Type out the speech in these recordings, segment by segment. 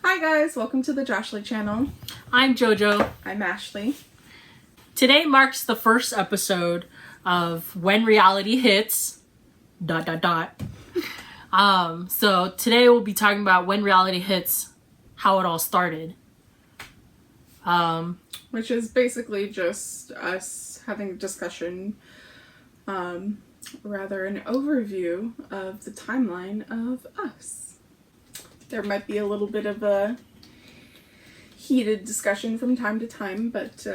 Hi guys, welcome to the Joshly channel. I'm Jojo. I'm Ashley. Today marks the first episode of When Reality Hits... ... So today we'll be talking about when reality hits, how it all started. Which is basically just us having a discussion, rather an overview of the timeline of us. There might be a little bit of a heated discussion from time to time, but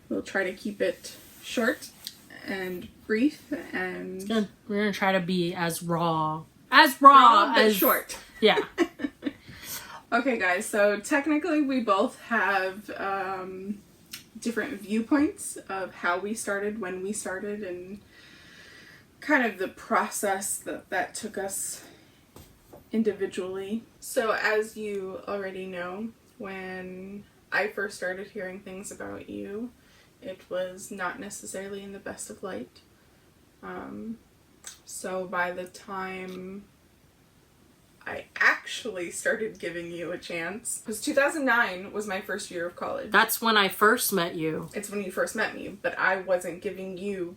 we'll try to keep it short and brief and... We're gonna try to be as raw but as... short. Yeah. Okay guys, so technically we both have different viewpoints of how we started, when we started, and kind of the process that took us individually. So as you already know, when I first started hearing things about you, it was not necessarily in the best of light. So by the time I actually started giving you a chance, because 2009 was my first year of college. That's when I first met you. It's when you first met me, but I wasn't giving you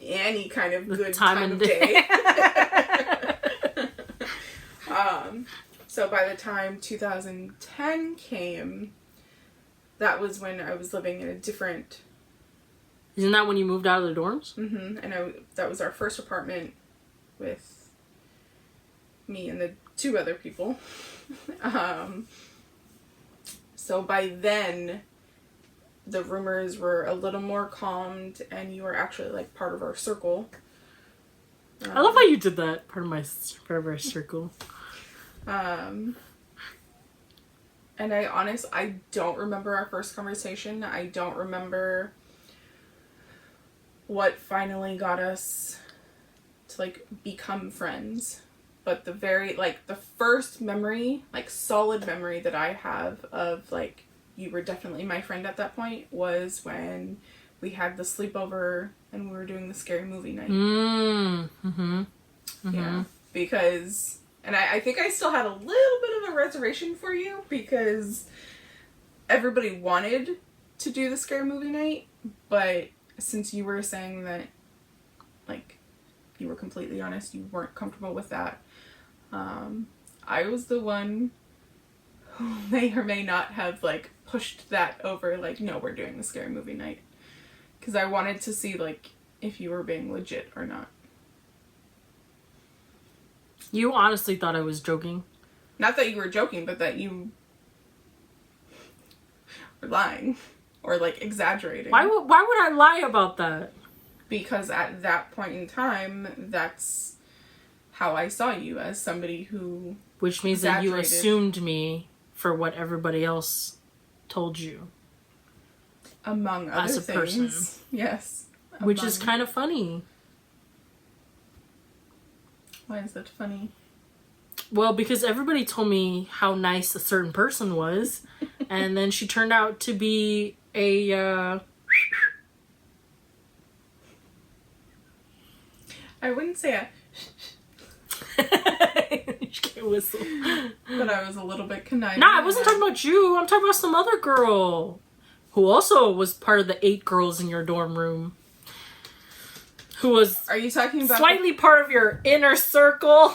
any kind of good time of day. So by the time 2010 came, that was when I was living in a different... Isn't that when you moved out of the dorms? Mm-hmm. And that was our first apartment with me and the two other people. So by then, the rumors were a little more calmed, and you were actually like part of our circle. I love how you did that. Part of our circle. And I don't remember our first conversation. I don't remember what finally got us to like become friends. But the first memory, like solid memory that I have of like you were definitely my friend at that point was when we had the sleepover and we were doing the scary movie night. Yeah, because, and I think I still had a little bit of a reservation for you because everybody wanted to do the scary movie night, but since you were saying that, like, you were completely honest, you weren't comfortable with that, I was the one who may or may not have, like, pushed that over, like, no, we're doing the scary movie night. Because I wanted to see, like, if you were being legit or not. You honestly thought I was joking? Not that you were joking, but that you were lying. Or, like, exaggerating. Why would I lie about that? Because at that point in time, that's how I saw you, as somebody who... Which means that you assumed me for what everybody else told you. Among other as a things. Person. Yes. Which is kind of funny. Why is that funny? Well, because everybody told me how nice a certain person was, and then she turned out to be a, I wouldn't say a... You can't whistle. But I was a little bit conniving. Nah, I wasn't talking about you. I'm talking about some other girl who also was part of the 8 girls in your dorm room. Who was... Are you talking about... Slightly part of your inner circle.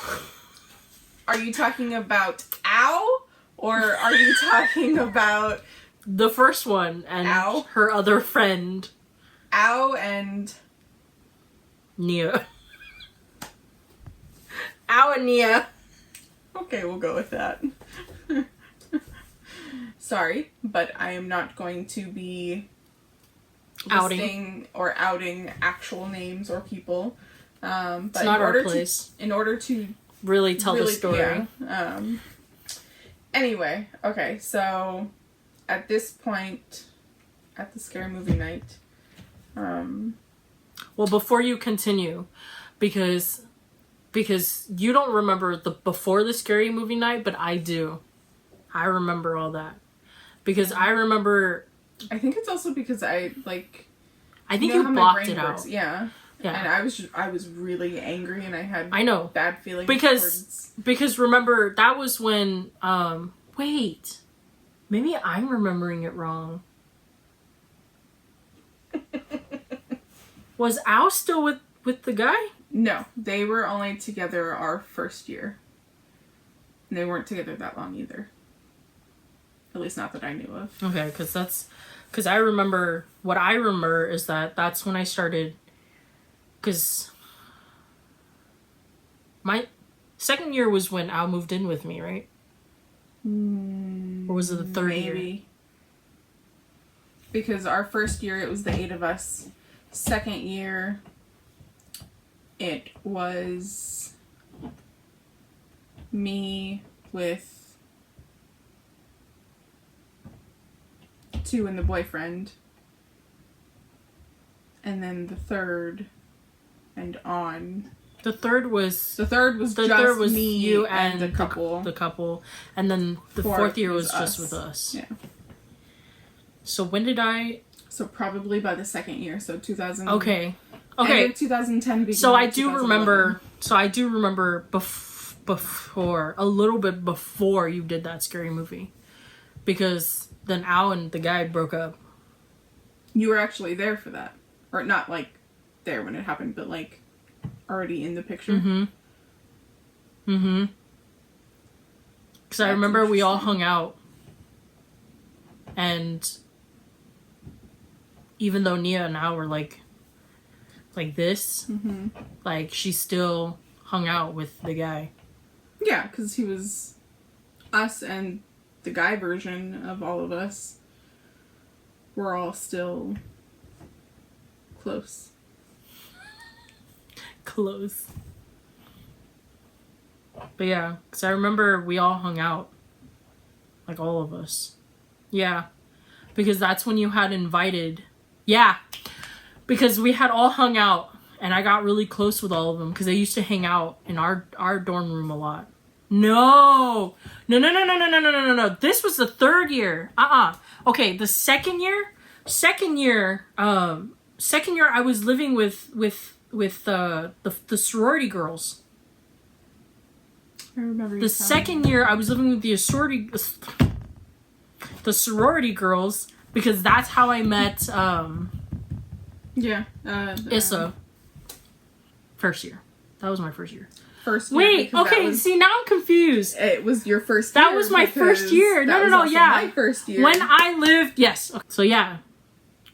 Are you talking about Ow? Or are you talking about... The first one and Ow? Her other friend. Ow and... Nia. Ow and Nia. Okay, we'll go with that. Sorry, but I am not going to be listing or outing actual names or people. But it's not our place. In order to really tell the story. Yeah, anyway, okay, so at this point, at the scary movie night, well, before you continue, because you don't remember the before the scary movie night, but I do. I remember all that. Because I remember... I think it's also because I think you blocked it out. Yeah. And I was really angry and I had bad feelings because remember, that was when Wait. Maybe I'm remembering it wrong. Was Al still with the guy? No, they were only together our first year. And they weren't together that long either. At least not that I knew of. Okay, because I remember, what I remember is that's when I started, because my second year was when Al moved in with me, right? Or was it the third year? Because our first year, it was the 8 of us. Second year, it was me with 2 and the boyfriend. And then the third and on. The third was just me, you and the couple. The couple. And then the fourth year was just with us. Yeah. So when did I... So probably by the second year, so 2000. Okay. End of 2010. So I do remember. Before, a little bit before you did that scary movie, because then Al and the guy broke up. You were actually there for that, or not like there when it happened, but like already in the picture. Because I remember we all hung out, and even though Nia and Al were like this, like she still hung out with the guy. Yeah, because he was us and the guy version of all of us. We're all still close. Close. But yeah, because I remember we all hung out. Like all of us. Yeah. Because that's when you had invited. Yeah. Because we had all hung out. And I got really close with all of them. Because they used to hang out in our dorm room a lot. No. No. This was the third year. Okay, the second year I was living with the sorority girls. I remember the second year I was living with the sorority girls, because that's how I met Issa. First year. That was my first year. First year. Wait, okay, see, now I'm confused. It was your first year. That was my first year. No, yeah. My first year. When I lived, yes. So yeah,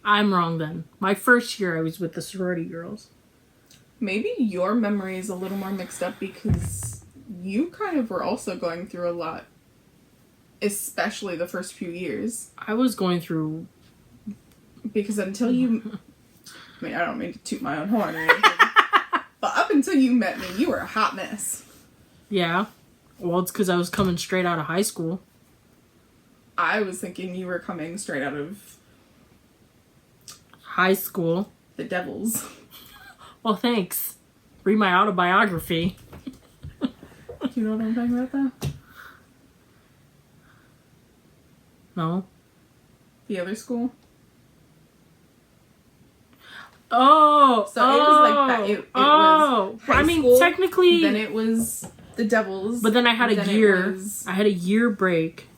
I'm wrong then. My first year I was with the sorority girls. Maybe your memory is a little more mixed up because you kind of were also going through a lot. Especially the first few years. I was going through... Because until you... I mean, I don't mean to toot my own horn or anything. But up until you met me, you were a hot mess. Yeah. Well, it's because I was coming straight out of high school. I was thinking you were coming straight out of... high school. The Devils. Well, thanks. Read my autobiography. Do you know what I'm talking about, though? No. The other school? Oh, so it was like that. It was high school, technically. Then it was the Devils. But then I had a year. I had a year break.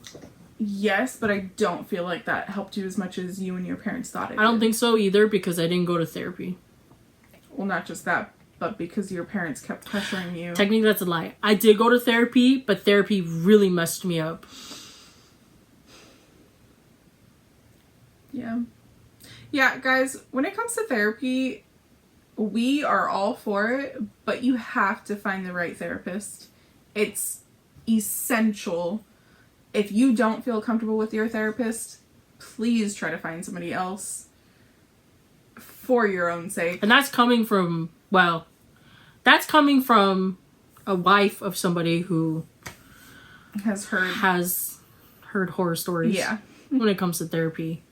Yes, but I don't feel like that helped you as much as you and your parents thought it did. I don't think so either, because I didn't go to therapy. Well, not just that, but because your parents kept pressuring you. Technically, that's a lie. I did go to therapy, but therapy really messed me up. Yeah. Yeah, guys, when it comes to therapy, we are all for it, but you have to find the right therapist. It's essential. If you don't feel comfortable with your therapist, please try to find somebody else for your own sake. And that's coming from, well, that's coming from a wife of somebody who has heard horror stories. Yeah. When it comes to therapy.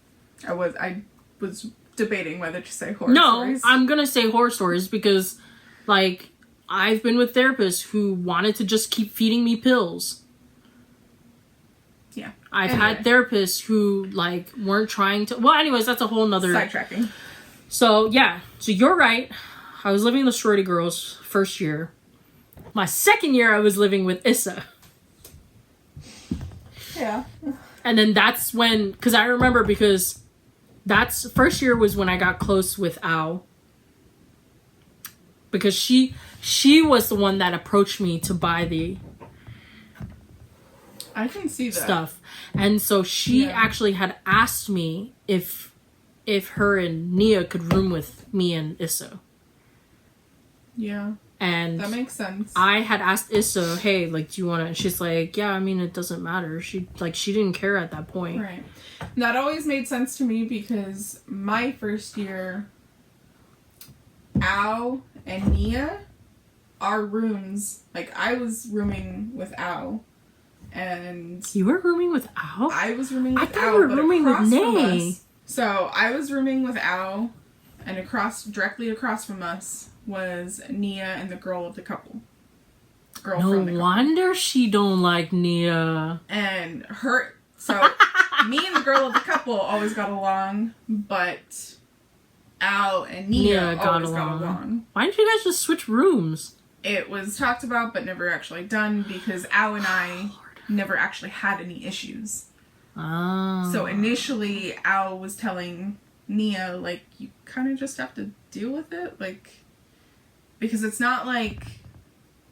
I was debating whether to say horror stories. No, I'm gonna say horror stories because, like, I've been with therapists who wanted to just keep feeding me pills. Yeah. I've had therapists who, like, weren't trying to... Well, anyways, that's a whole nother... Sidetracking. So, yeah. So, you're right. I was living with the sorority girls first year. My second year, I was living with Issa. Yeah. And then that's when, because I remember, because that's first year was when I got close with Ao, because she was the one that approached me to buy the I can see that. stuff, and so she Yeah. actually had asked me if her and Nia could room with me and Issa, Yeah. and That makes sense. I had asked Issa, hey, like, do you want to? And she's like, yeah, I mean, it doesn't matter. She didn't care at that point. Right. That always made sense to me because my first year, Ao and Nia, our rooms, like I was rooming with Ao, and You were rooming with Ao? I was rooming I with thought Ao, you were but rooming with across from Nay. us. So I was rooming with Ao, and directly across from us was Nia and the girl of the couple. Girl No from the couple. wonder she don't like Nia. And her, so me and the girl of the couple always got along, but Al and Nia always got along. Why didn't you guys just switch rooms? It was talked about, but never actually done because Al and I never actually had any issues. Oh. So initially, Al was telling Nia, like, you kind of just have to deal with it, like, because it's not like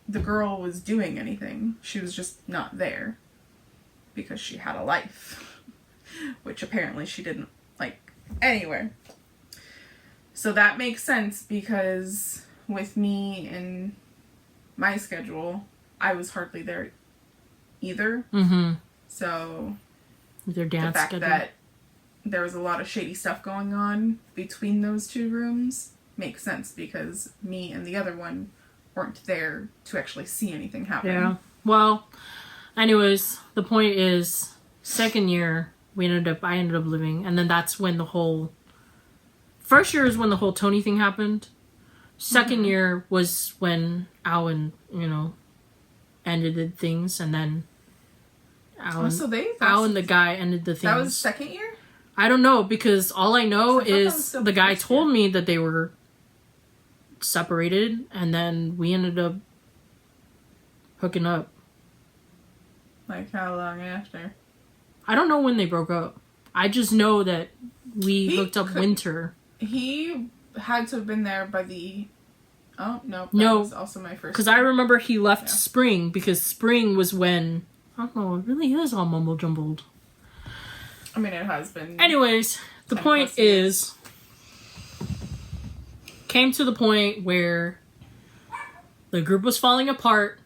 the girl was doing anything. She was just not there because she had a life, which apparently she didn't like. Anyway, so that makes sense because with me and my schedule, I was hardly there either. Mm-hmm. So Their the dance fact schedule. that there was a lot of shady stuff going on between those two rooms makes sense because me and the other one weren't there to actually see anything happen. Yeah. Well, anyways, the point is, second year I ended up living, and then that's when the whole first year is when the whole Tony thing happened. Second year was when Alan, ended things, and then Alan, So Alan the guy ended the things. That was second year? I don't know, because all I know I thought that was is still the guy first told year. me that they were separated, and then we ended up hooking up. Like how long after? I don't know when they broke up. I just know that we He hooked up could- winter. He had to have been there by the... Oh, no. That No, was also my first Because year. I remember he left Yeah. spring, because spring was when... I don't know, it really is all mumble jumbled. I mean, it has been... Anyways, the 10 point plus years. is... Came to the point where the group was falling apart.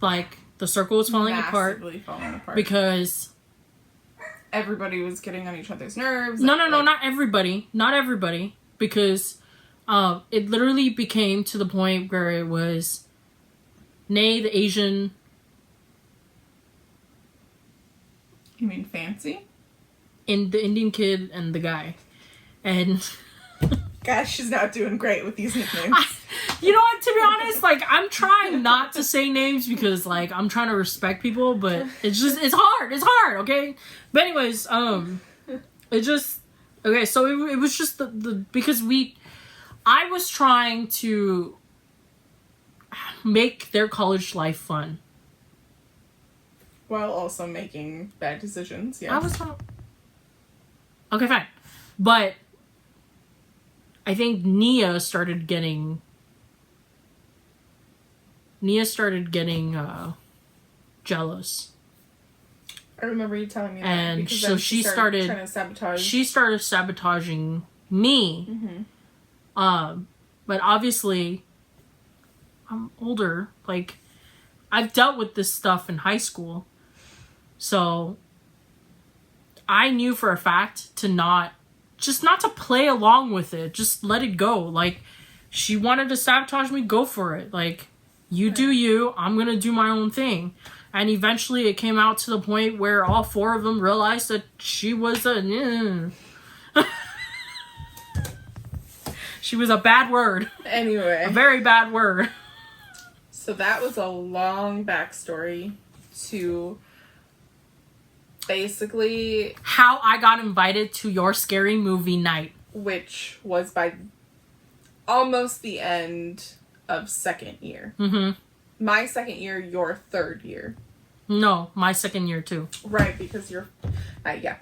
Like, the circle was falling apart. Massively falling apart. Because... everybody was getting on each other's nerves. No, like- not everybody. Not everybody. Because it literally became to the point where it was Nay, the Asian... You mean fancy? in the Indian kid, and the guy. And... Gosh, she's not doing great with these nicknames. You know what, to be honest, like, I'm trying not to say names because, like, I'm trying to respect people, but it's hard, okay? But anyways, it just, okay, so it was just because I was trying to make their college life fun. While also making bad decisions, yeah. I was okay, fine. But I think Nia started getting jealous. I remember you telling me that. And because so then she started trying to sabotage. She started sabotaging me. Mm-hmm. But obviously I'm older. Like, I've dealt with this stuff in high school. So I knew for a fact to not to play along with it. Just let it go. Like, she wanted to sabotage me, go for it. Like, you do you, I'm gonna do my own thing. And eventually it came out to the point where all four of them realized that she was she was a bad word. Anyway. A very bad word. So that was a long backstory to basically, How I got invited to your scary movie night. which was by almost the end of second year. Mm-hmm. My second year, your third year. No, my second year too. Right, because you're...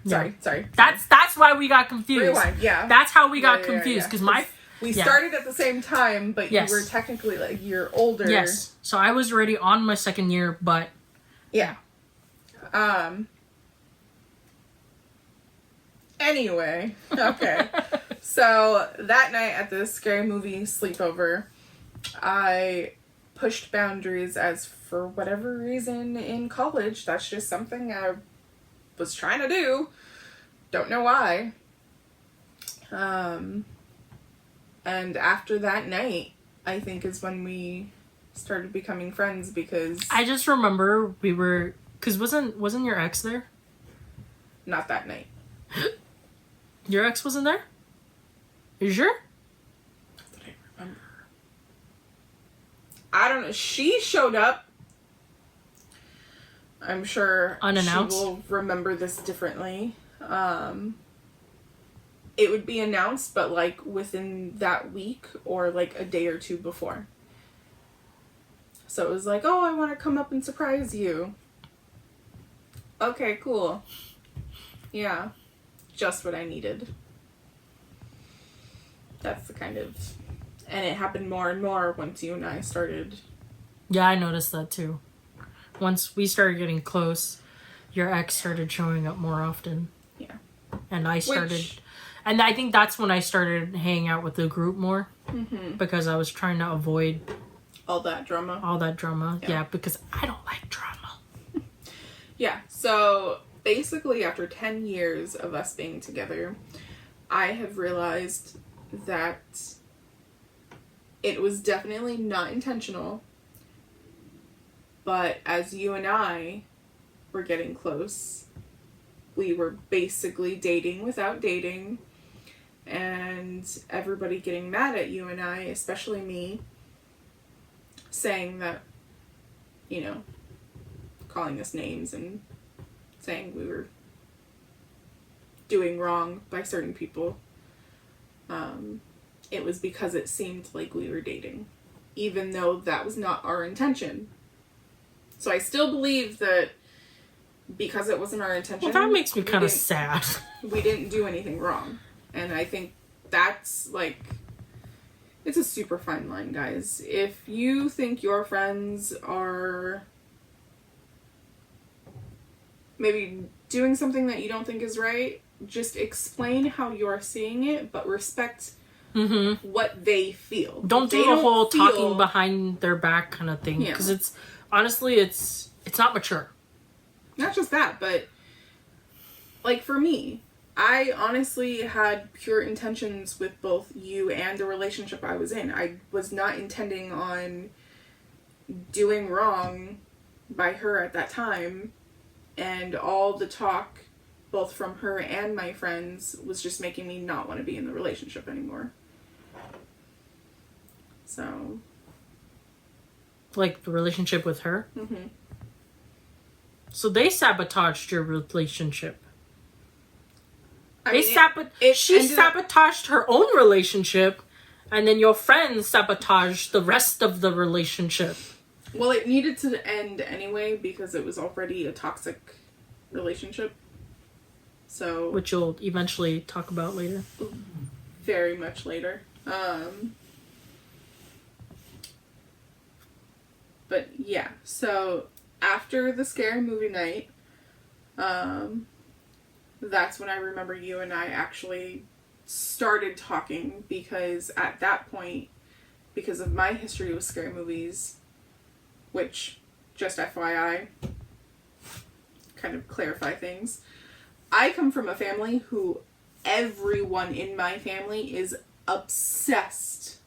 Sorry. That's why we got confused. Rewind, yeah. That's how we got confused. Because we started at the same time, but you were technically like you're older. Yes. So I was already on my second year, but... Yeah. Anyway, okay. So that night at the Scary Movie sleepover, I pushed boundaries as for whatever reason in college. That's just something I was trying to do. Don't know why. And after that night, I think is when we started becoming friends because... I just remember we were... Because wasn't your ex there? Not that night. Your ex wasn't there? You sure? Not that I remember. I don't know. She showed up. I'm sure unannounced. She will remember this differently. It would be announced, but like within that week or like a day or two before. So it was like, oh, I want to come up and surprise you. Okay, cool. Yeah. Just what I needed. That's the kind of... And it happened more and more once you and I started. Yeah, I noticed that too. Once we started getting close, your ex started showing up more often. Yeah. And I started... And I think that's when I started hanging out with the group more. Mm-hmm. Because I was trying to avoid... All that drama. Yeah, because I don't like drama. Yeah, so... Basically, after 10 years of us being together, I have realized that it was definitely not intentional. But as you and I were getting close, we were basically dating without dating. And everybody getting mad at you and I, especially me, saying that, you know, calling us names and saying we were doing wrong by certain people. It was because it seemed like we were dating, even though that was not our intention. So I still believe that because it wasn't our intention... Well, that makes me kind of sad. We didn't do anything wrong. And I think that's, like... It's a super fine line, guys. If you think your friends are... maybe doing something that you don't think is right, just explain how you're seeing it, but respect what they feel. Don't do the whole talking behind their back kind of thing. Because it's, honestly, it's not mature. Not just that, but, like, for me, I honestly had pure intentions with both you and the relationship I was in. I was not intending on doing wrong by her at that time. And all the talk, both from her and my friends, was just making me not want to be in the relationship anymore. So. Like the relationship with her? Mm-hmm. So they sabotaged your relationship. She sabotaged her own relationship, and then your friends sabotaged the rest of the relationship. Well, it needed to end anyway because it was already a toxic relationship. So, which you'll eventually talk about later. Very much later. But yeah, so after the Scary Movie night, that's when I remember you and I actually started talking, because at that point, because of my history with scary movies, which, just FYI, kind of clarify things, I come from a family who everyone in my family is obsessed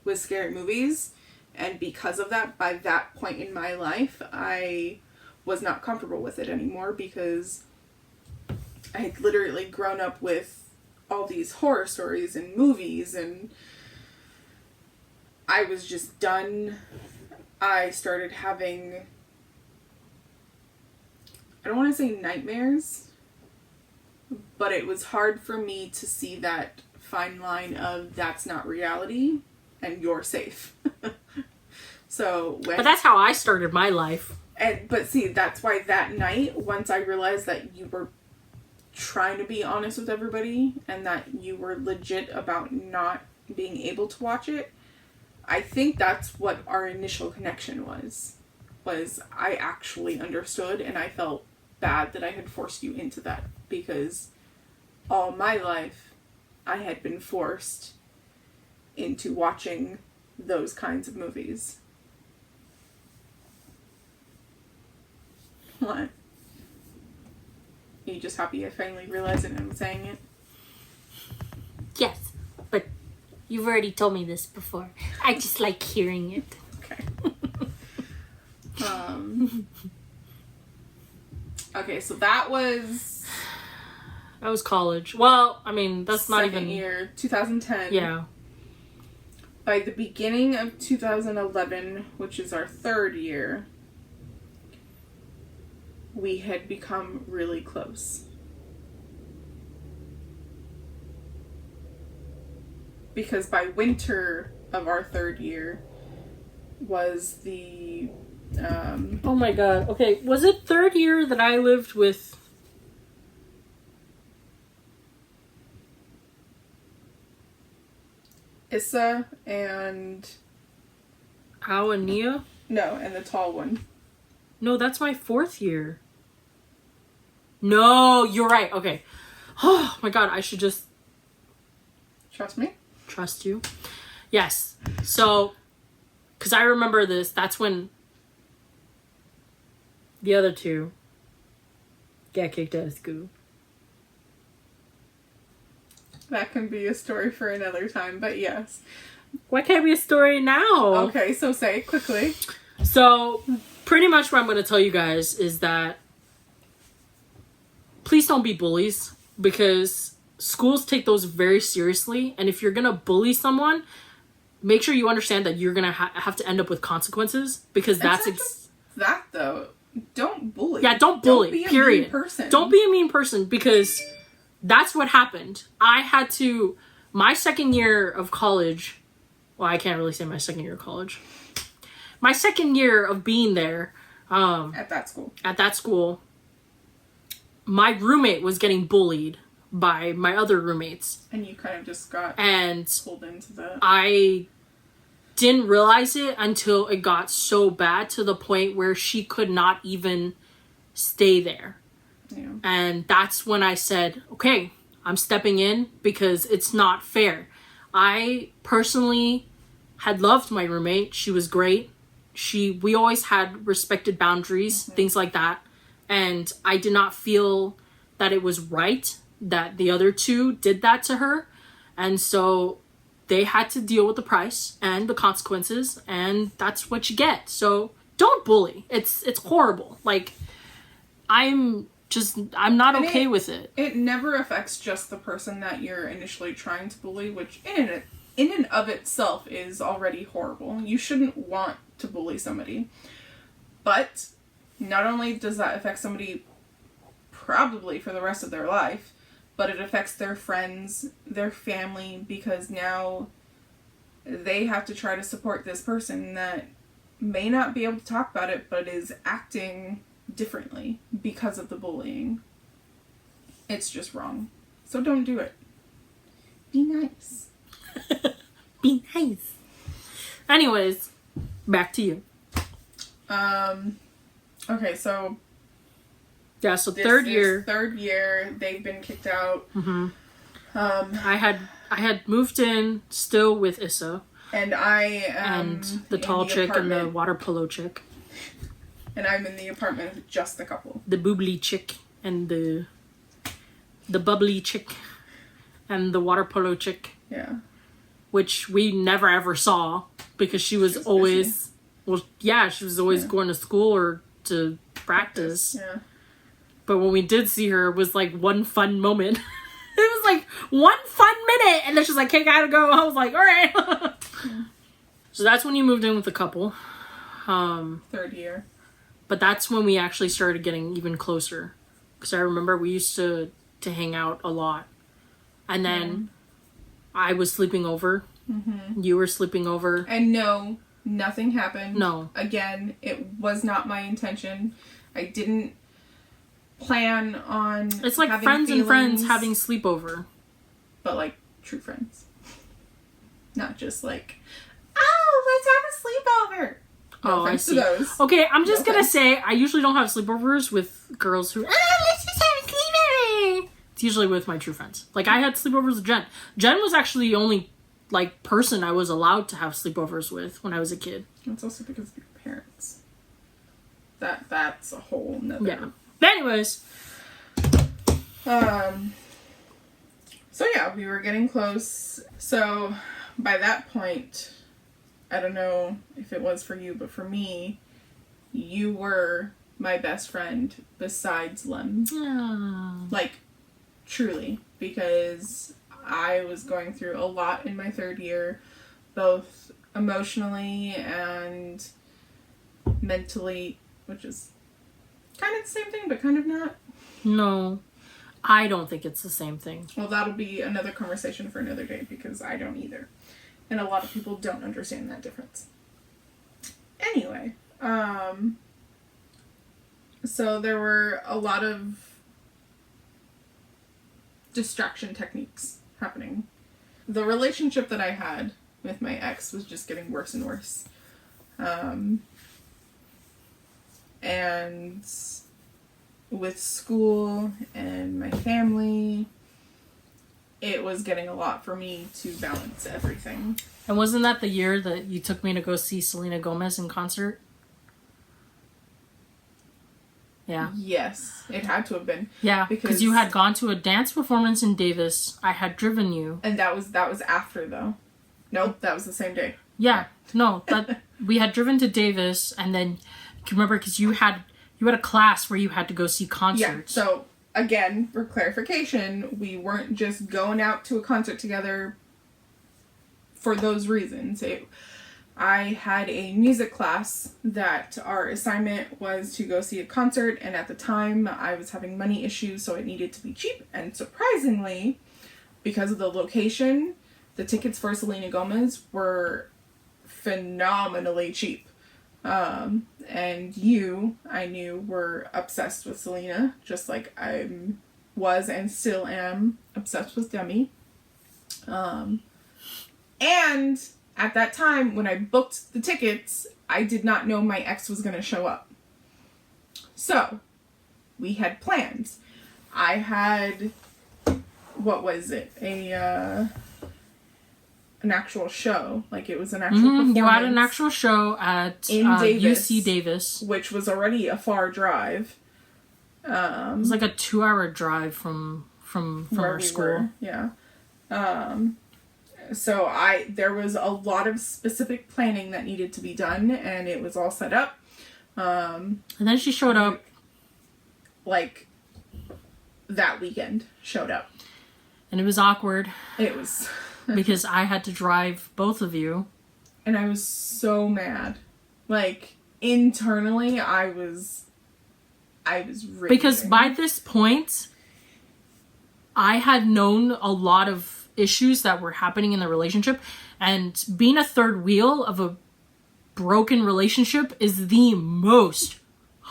with scary movies, and because of that, by that point in my life, I was not comfortable with it anymore, because I had literally grown up with all these horror stories and movies, and I was just done. I started having, I don't want to say nightmares, but it was hard for me to see that fine line of that's not reality and you're safe. But that's how I started my life. But see, that's why that night, once I realized that you were trying to be honest with everybody and that you were legit about not being able to watch it, I think that's what our initial connection was I actually understood, and I felt bad that I had forced you into that, because all my life I had been forced into watching those kinds of movies. What? Are you just happy I finally realized it and I'm saying it? Yes, but you've already told me this before. I just like hearing it. Okay. Okay, so that was college. Well, I mean, that's not even... second year, 2010. Yeah. By the beginning of 2011, which is our third year, we had become really close. Because by winter of our third year was the... oh my god. Okay, was it third year that I lived with... Issa and... Al and Nia? No, and the tall one. No, that's my fourth year. No, you're right. Okay. Oh my god, I should just... Trust me? Trust you. Yes. So, because I remember this, that's when the other two got kicked out of school. That can be a story for another time, but yes. Why can't it be a story now? Okay, so say it quickly. So, pretty much what I'm going to tell you guys is that please don't be bullies, because schools take those very seriously, and if you're going to bully someone, make sure you understand that you're going to have to end up with consequences, because that's... that, though. Don't bully. Yeah, don't bully, be period. A mean person. Don't be a mean person, because that's what happened. I had to... My second year of college... Well, I can't really say my second year of college. My second year of being there... At that school. My roommate was getting bullied by my other roommates. And you kind of just got pulled into that. I didn't realize it until it got so bad to the point where she could not even stay there. Yeah. And that's when I said, okay, I'm stepping in because it's not fair. I personally had loved my roommate. She was great. We always had respected boundaries, things like that. And I did not feel that it was right that the other two did that to her. And so they had to deal with the price and the consequences, and that's what you get. So don't bully. It's horrible. Like, I'm not okay with it. It never affects just the person that you're initially trying to bully, which in and of itself is already horrible. You shouldn't want to bully somebody. But not only does that affect somebody probably for the rest of their life, but it affects their friends, their family, because now they have to try to support this person that may not be able to talk about it, but is acting differently because of the bullying. It's just wrong. So don't do it. Be nice. Be nice. Anyways, back to you. Okay, so... Yeah, so third year, they've been kicked out. Mm-hmm. I had moved in still with Issa. And I am and the tall chick and the water polo chick. And I'm in the apartment with just the couple. The boobly chick and the bubbly chick and the water polo chick. Yeah. Which we never ever saw because she was always... Well, yeah, she was always going to school or to practice. Yeah. But when we did see her, it was like one fun moment. It was like one fun minute. And then she's like, hey, gotta go. I was like, all right. Yeah. So that's when you moved in with the couple. Third year. But that's when we actually started getting even closer. Because I remember we used to hang out a lot. And then I was sleeping over. Mm-hmm. You were sleeping over. And no, Nothing happened. No. Again, it was not my intention. I didn't plan on It's like having friends and friends feelings, having sleepover. but like true friends. Not just like, oh, let's have a sleepover. No Oh, I offense to see. those. Okay, I'm just No gonna offense. say I usually don't have sleepovers with girls who. Let's just have a sleepover. It's usually with my true friends. Like I had sleepovers with Jen. Jen was actually the only like person I was allowed to have sleepovers with when I was a kid. It's also because of your parents. That's a whole nother. Yeah. But anyways, So yeah, we were getting close. So by that point, I don't know if it was for you, but for me, you were my best friend besides Lem. Like, truly. Because I was going through a lot in my third year, both emotionally and mentally, which is kind of the same thing, but kind of not. no, I don't think it's the same thing. Well, that'll be another conversation for another day because I don't either. And a lot of people don't understand that difference. Anyway, so there were a lot of distraction techniques happening. The relationship that I had with my ex was just getting worse and worse. And with school and my family, it was getting a lot for me to balance everything. And wasn't that the year that you took me to go see Selena Gomez in concert? Yeah. Yes, it had to have been. Yeah, because you had gone to a dance performance in Davis. I had driven you. And that was after though. Nope, that was the same day. Yeah, no, that we had driven to Davis, and then you can remember because you had a class where you had to go see concerts. Yeah. So again, for clarification, we weren't just going out to a concert together for those reasons. I had a music class that our assignment was to go see a concert, and at the time I was having money issues, so it needed to be cheap. And surprisingly, because of the location, the tickets for Selena Gomez were phenomenally cheap. And you, I knew, were obsessed with Selena, just like I was and still am obsessed with Demi. And at that time, when I booked the tickets, I did not know my ex was going to show up. So, we had plans. I had, what was it? An actual show. Like, it was an actual performance. You had an actual show at UC Davis. Which was already a far drive. It was like a 2-hour drive from our school. Yeah. So there was a lot of specific planning that needed to be done, and it was all set up. And then she showed up. Like, that weekend showed up. And it was awkward. It was... because I had to drive both of you. And I was so mad. Like, internally, I was raging. Because by this point, I had known a lot of issues that were happening in the relationship, and being a third wheel of a broken relationship is the most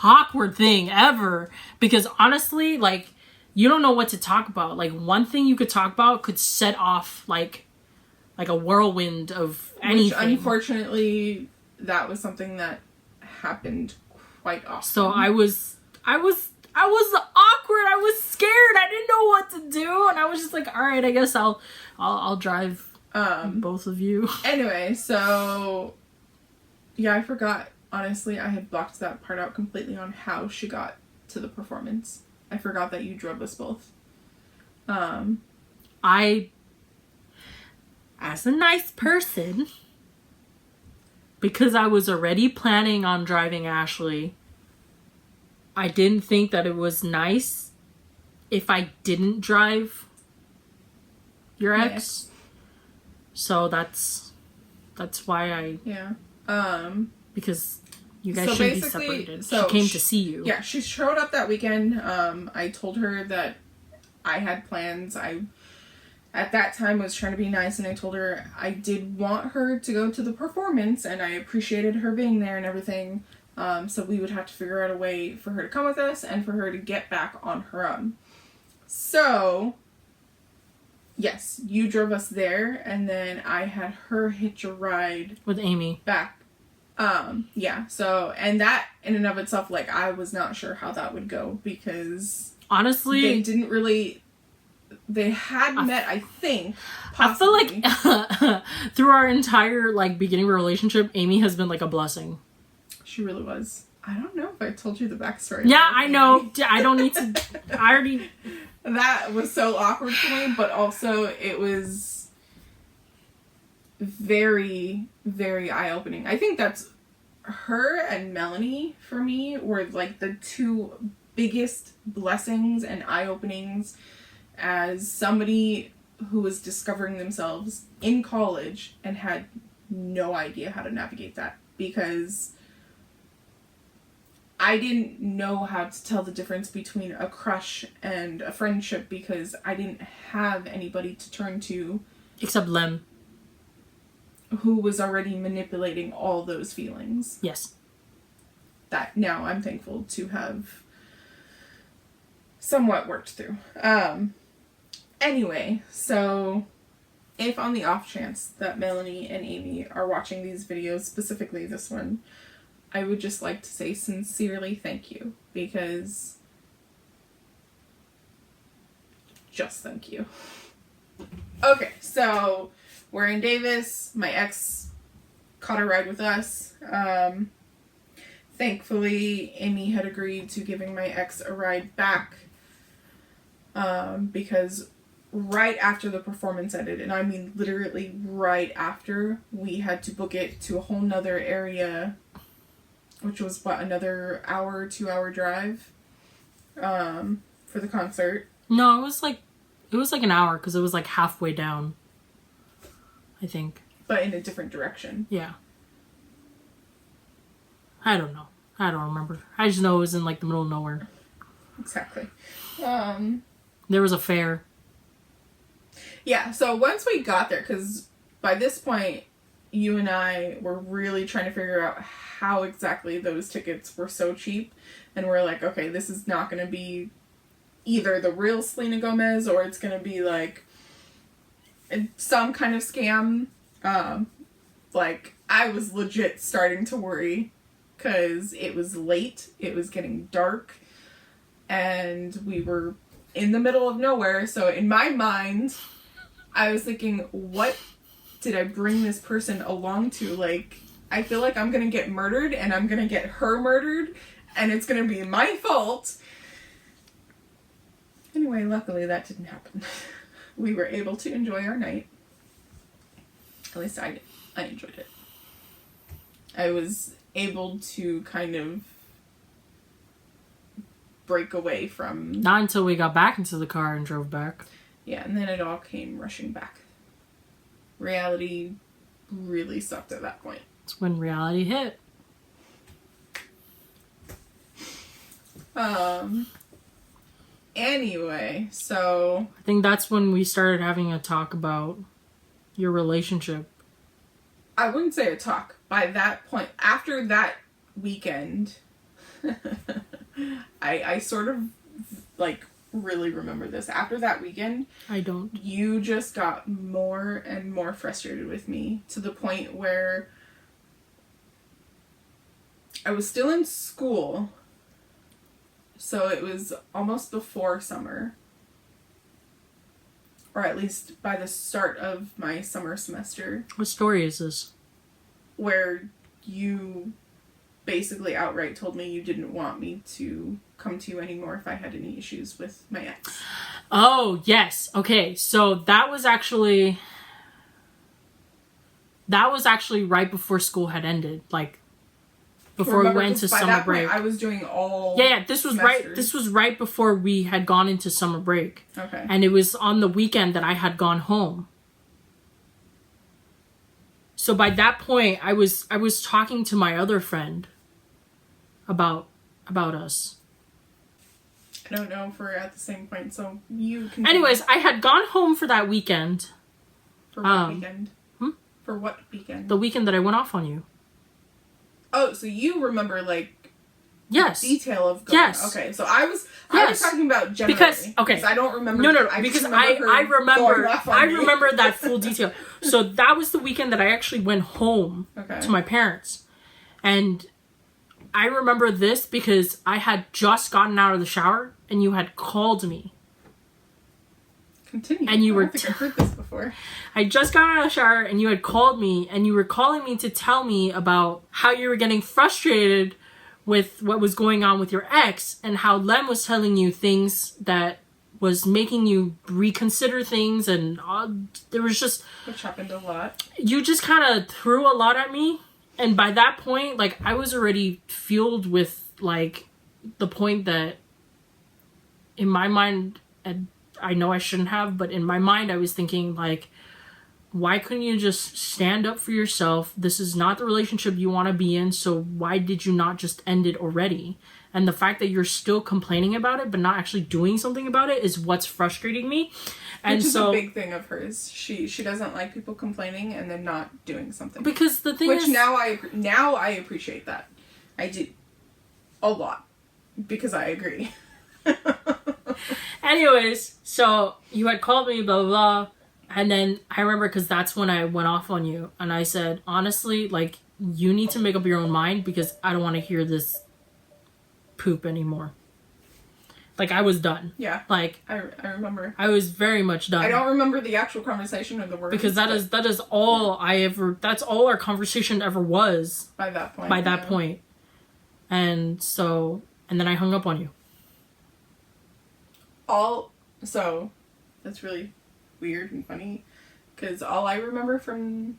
awkward thing ever. Because honestly, like, you don't know what to talk about. Like, one thing you could talk about could set off like a whirlwind of anything. Which, unfortunately, that was something that happened quite often. So I was awkward. I was scared. I didn't know what to do, and I was just like, all right, I guess I'll drive both of you. Anyway, so yeah, I forgot. Honestly, I had blocked that part out completely on how she got to the performance. I forgot that you drove us both. As a nice person, because I was already planning on driving Ashley, I didn't think that it was nice if I didn't drive your ex. Yes. So that's why I... Yeah. Because you guys So shouldn't be basically- separated. so she came to see you. Yeah, she showed up that weekend. I told her that I had plans. at that time was trying to be nice, and I told her I did want her to go to the performance and I appreciated her being there and everything. So we would have to figure out a way for her to come with us and for her to get back on her own. So, yes, you drove us there, and then I had her hitch a ride with Amy back. Yeah, so, and that in and of itself, like, I was not sure how that would go, because honestly they didn't really, they had met, I think, possibly. I feel like through our entire, like, beginning of a relationship, Amy has been, like, a blessing. She really was. I don't know if I told you the backstory. Yeah, I know. I don't need to. I already. That was so awkward for me, but also it was very, very eye-opening. I think that's her and Melanie, for me, were like the two biggest blessings and eye-openings as somebody who was discovering themselves in college and had no idea how to navigate that, because I didn't know how to tell the difference between a crush and a friendship, because I didn't have anybody to turn to Except Lem. who was already manipulating all those feelings. Yes. That now I'm thankful to have somewhat worked through. Anyway, so if on the off chance that Melanie and Amy are watching these videos, specifically this one, I would just like to say sincerely thank you, because just thank you. Okay, so we're in Davis. My ex caught a ride with us. Thankfully, Amy had agreed to giving my ex a ride back, because right after the performance ended, and I mean literally right after, we had to book it to a whole nother area, which was another 2-hour drive, for the concert. No, it was like an hour, because it was like halfway down, I think. But in a different direction. Yeah. I don't know. I don't remember. I just know it was in like the middle of nowhere. Exactly. There was a fair. Yeah, so once we got there, because by this point, you and I were really trying to figure out how exactly those tickets were so cheap. And we're like, okay, this is not going to be either the real Selena Gomez, or it's going to be like some kind of scam. Like, I was legit starting to worry, because it was late, it was getting dark, and we were in the middle of nowhere. So in my mind, I was thinking, what did I bring this person along to? Like, I feel like I'm gonna get murdered, and I'm gonna get her murdered, and it's gonna be my fault. Anyway, luckily that didn't happen. We were able to enjoy our night. At least I enjoyed it. I was able to kind of break away from... Not until we got back into the car and drove back. Yeah, and then it all came rushing back. Reality really sucked at that point. It's when reality hit. Anyway, so... I think that's when we started having a talk about your relationship. I wouldn't say a talk. By that point, after that weekend, I sort of, like, really remember this. After that weekend... I don't. You just got more and more frustrated with me, to the point where I was still in school, so it was almost before summer, or at least by the start of my summer semester. What story is this? Where you basically outright told me you didn't want me to come to you anymore if I had any issues with my ex. Oh, yes. Okay, so that was actually right before school had ended. Like, before Remember, we went to by summer that break. Point, I was doing all Yeah, this was semesters. right. This was right before we had gone into summer break. Okay. And it was on the weekend that I had gone home. So by that point, I was talking to my other friend about us. I don't know if we're at the same point, so you can... Anyways, I had gone home for that weekend. For what weekend? Hmm? For what weekend? The weekend that I went off on you. Oh, so you remember, like... Yes. Detail of going... Yes. Okay, so I was talking about generally. Because, okay. I don't remember... No, I because just I remember... I me. remember that full detail. So that was the weekend that I actually went home to my parents. And I remember this because I had just gotten out of the shower and you had called me. Continue. And you were... I don't think I've heard this before. I just got out of the shower and you had called me and you were calling me to tell me about how you were getting frustrated with what was going on with your ex and how Lem was telling you things that was making you reconsider things, and there was just... Which happened a lot. You just kind of threw a lot at me, and by that point, like, I was already fueled with, like, the point that in my mind, and I know I shouldn't have, but in my mind I was thinking, like, why couldn't you just stand up for yourself? This is not the relationship you want to be in, so why did you not just end it already? And the fact that you're still complaining about it, but not actually doing something about it is what's frustrating me. And Which is so, a big thing of hers. She doesn't like people complaining and then not doing something. Because the thing Which is... now I appreciate that. I do. A lot. Because I agree. Anyways, so you had called me, blah, blah, blah. And then I remember, because that's when I went off on you. And I said, honestly, like, you need to make up your own mind because I don't want to hear this poop anymore. Like, I was done. Yeah. Like, I remember. I was very much done. I don't remember the actual conversation or the words. Because that is all I ever... That's all our conversation ever was. By that point. By that point. And so... And then I hung up on you. So, that's really weird and funny. Because all I remember from...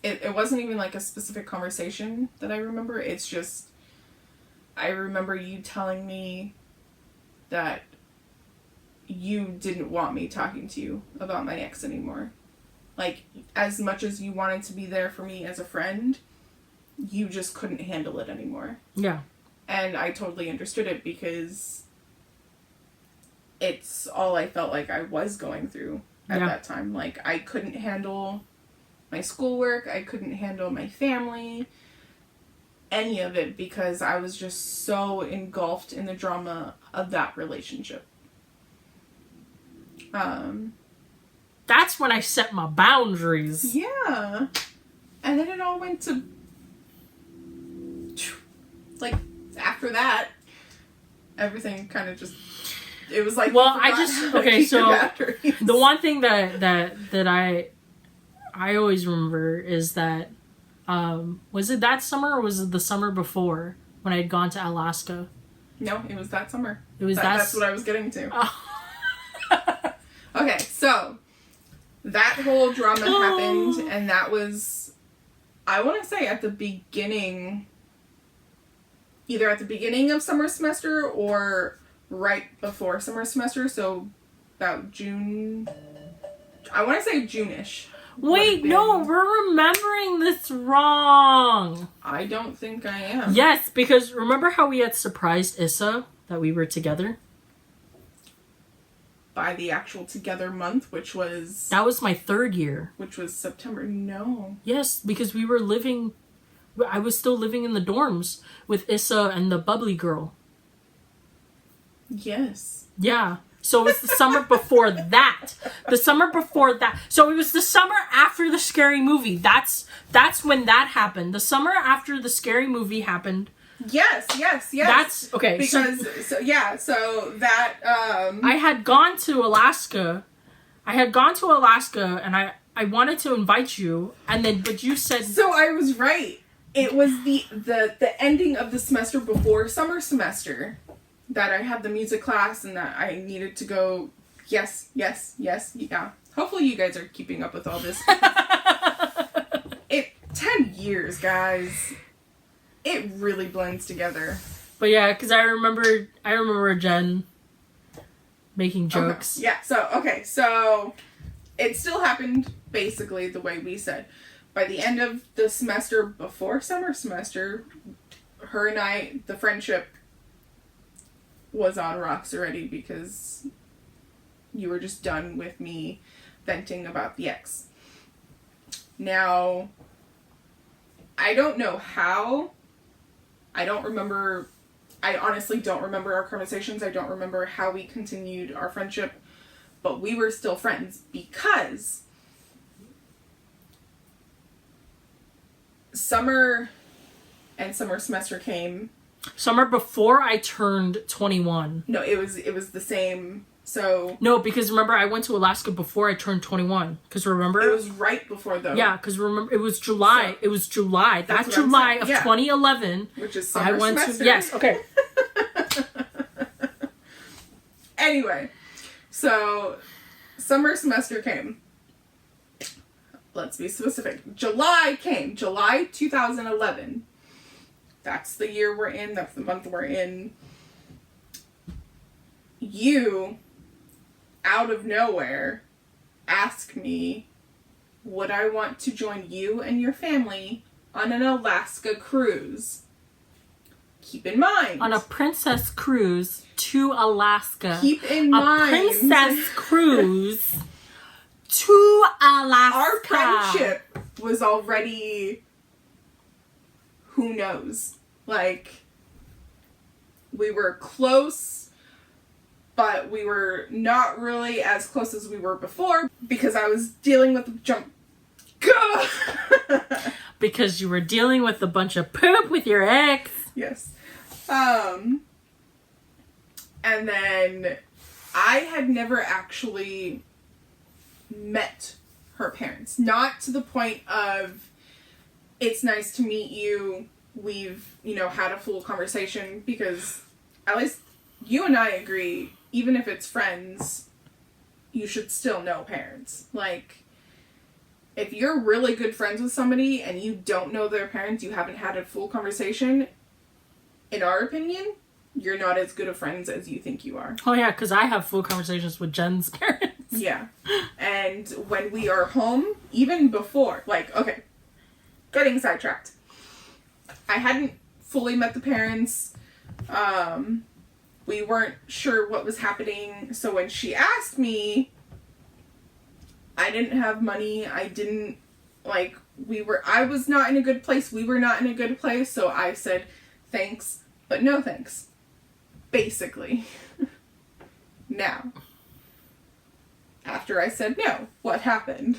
It wasn't even like a specific conversation that I remember. It's just... I remember you telling me that you didn't want me talking to you about my ex anymore. Like, as much as you wanted to be there for me as a friend, you just couldn't handle it anymore. Yeah. And I totally understood it because it's all I felt like I was going through at that time. Like, I couldn't handle my schoolwork, I couldn't handle my family, any of it, because I was just so engulfed in the drama of that relationship. That's when I set my boundaries. Yeah. And then it all went to... Like, after that, everything kind of just... It was like... Well, I just... Okay, so... The one thing that I always remember is that... was it that summer or was it the summer before when I had gone to Alaska? No, it was that summer. It was That's what I was getting to. Oh. Okay, so that whole drama happened, and that was, I want to say, at the beginning, either at the beginning of summer semester or right before summer semester, so about June, I want to say June-ish. Wait, no, we're remembering this wrong. I don't think I am. Yes, because remember how we had surprised Issa that we were together? By the actual together month, which was... That was my third year. Which was September. No. Yes, because we were living... I was still living in the dorms with Issa and the bubbly girl. Yes. Yeah. So it was the summer before that. The summer before that. So it was the summer after the Scary Movie. That's when that happened. The summer after the Scary Movie happened. Yes. That's okay. Because so that I had gone to Alaska. And I wanted to invite you, and then but you said... So I was right. It was the ending of the semester before summer semester that I had the music class and that I needed to go. Yes, yeah. Hopefully you guys are keeping up with all this. 10 years, guys. It really blends together. But yeah, because I remember Jen making jokes. Okay. Yeah, so it still happened basically the way we said. By the end of the semester before summer semester, her and I, the friendship was on rocks already because you were just done with me venting about the ex. Now, I don't know how. I honestly don't remember our conversations. I don't remember how we continued our friendship, but we were still friends because summer semester came. Summer before I turned 21. No, it was the same. So no, because remember I went to Alaska before I turned 21. Because remember it was right before though. Yeah, because remember it was July. So, it was July. That July of 2011. Which is summer semester. Yes. Okay. Anyway, so summer semester came. Let's be specific. July came. July 2011. That's the year we're in. That's the month we're in. You, out of nowhere, ask me, would I want to join you and your family on an Alaska cruise? Keep in mind. On a princess cruise to Alaska. Keep in mind. A princess cruise to Alaska. Our friendship was already, who knows? Like, we were close, but we were not really as close as we were before because I was dealing with the jump. Because you were dealing with a bunch of poop with your ex. Yes. And then I had never actually met her parents. Not to the point of, it's nice to meet you, we've, had a full conversation, because at least you and I agree, even if it's friends, you should still know parents. Like, if you're really good friends with somebody and you don't know their parents, you haven't had a full conversation, in our opinion, you're not as good of friends as you think you are. Oh yeah, because I have full conversations with Jen's parents. Yeah. And when we are home, even before, okay, getting sidetracked. I hadn't fully met the parents. We weren't sure what was happening. So when she asked me, I didn't have money. I was not in a good place. We were not in a good place. So I said, thanks, but no thanks. Basically. Now, after I said no, what happened?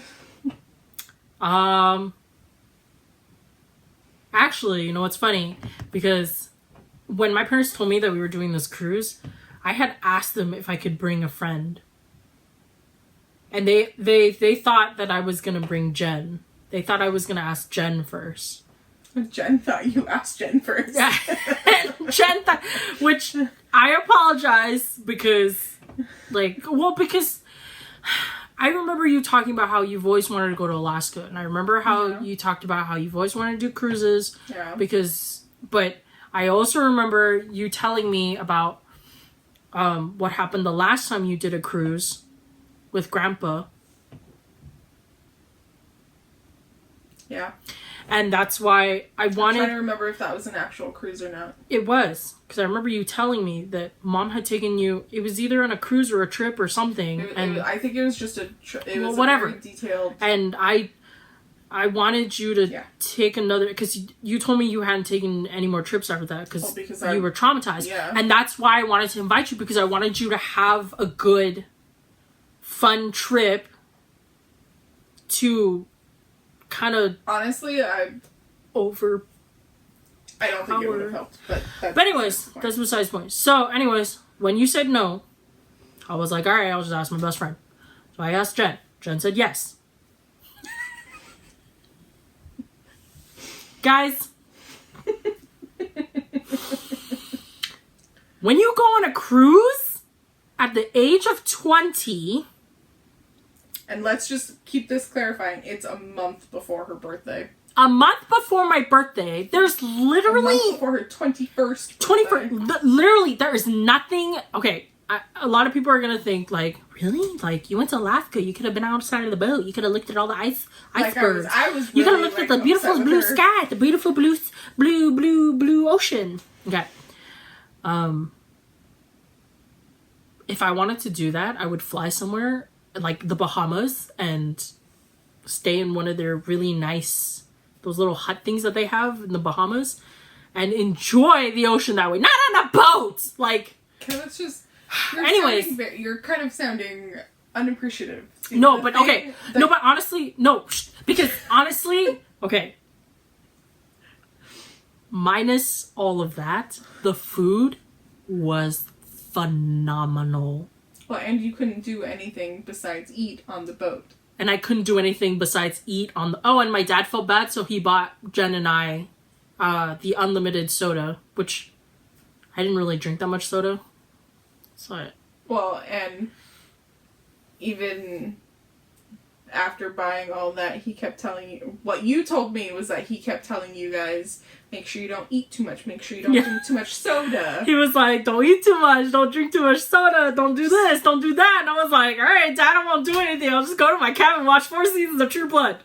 Actually, you know what's funny? Because when my parents told me that we were doing this cruise, I had asked them if I could bring a friend. And they thought that I was gonna bring Jen. They thought I was gonna ask Jen first. Jen thought you asked Jen first. Yeah. Jen thought, which I apologize because I remember you talking about how you've always wanted to go to Alaska, and I remember how you talked about how you've always wanted to do cruises. Yeah. But I also remember you telling me about what happened the last time you did a cruise with Grandpa. Yeah. And that's why I'm trying to remember if that was an actual cruise or not. It was. Because I remember you telling me that Mom had taken you... It was either on a cruise or a trip or something. I think it was just a trip. It was whatever. A very detailed... And I wanted you to take another... Because you told me you hadn't taken any more trips after that. Because you were traumatized. Yeah. And that's why I wanted to invite you. Because I wanted you to have a good, fun trip to... kind of honestly I don't think it would have helped, but anyways, that's besides the point. So anyways, when you said no, I was like, all right, I'll just ask my best friend. So I asked Jen. Jen said yes. Guys, when you go on a cruise at the age of 20, and let's just keep this clarifying, it's a month before her birthday. A month before my birthday, there's literally... A month before her 21st birthday. 21st. Literally, there is nothing... Okay, a lot of people are going to think, really? You went to Alaska, you could have been outside of the boat. You could have looked at all the icebergs. I was you could have looked at the beautiful blue sky, the beautiful blue ocean. Okay. if I wanted to do that, I would fly somewhere like the Bahamas and stay in one of their really nice, those little hut things that they have in the Bahamas, and enjoy the ocean that way. Not on a boat! Like... Okay, let's just... Anyways. You're kind of sounding unappreciative. See, No, but okay. No, but honestly, no. Because honestly, okay. Minus all of that, the food was phenomenal. Well, and you couldn't do anything besides eat on the boat. And I couldn't do anything besides eat on the... Oh, and my dad felt bad, so he bought Jen and I the unlimited soda, which I didn't really drink that much soda. So... Well, and even after buying all that, he kept telling you... What you told me was that he kept telling you guys, make sure you don't eat too much, make sure you don't drink too much soda. He was like, don't eat too much, don't drink too much soda, don't do this, don't do that. And I was like, alright, Dad, I won't do anything. I'll just go to my cabin and watch 4 seasons of True Blood.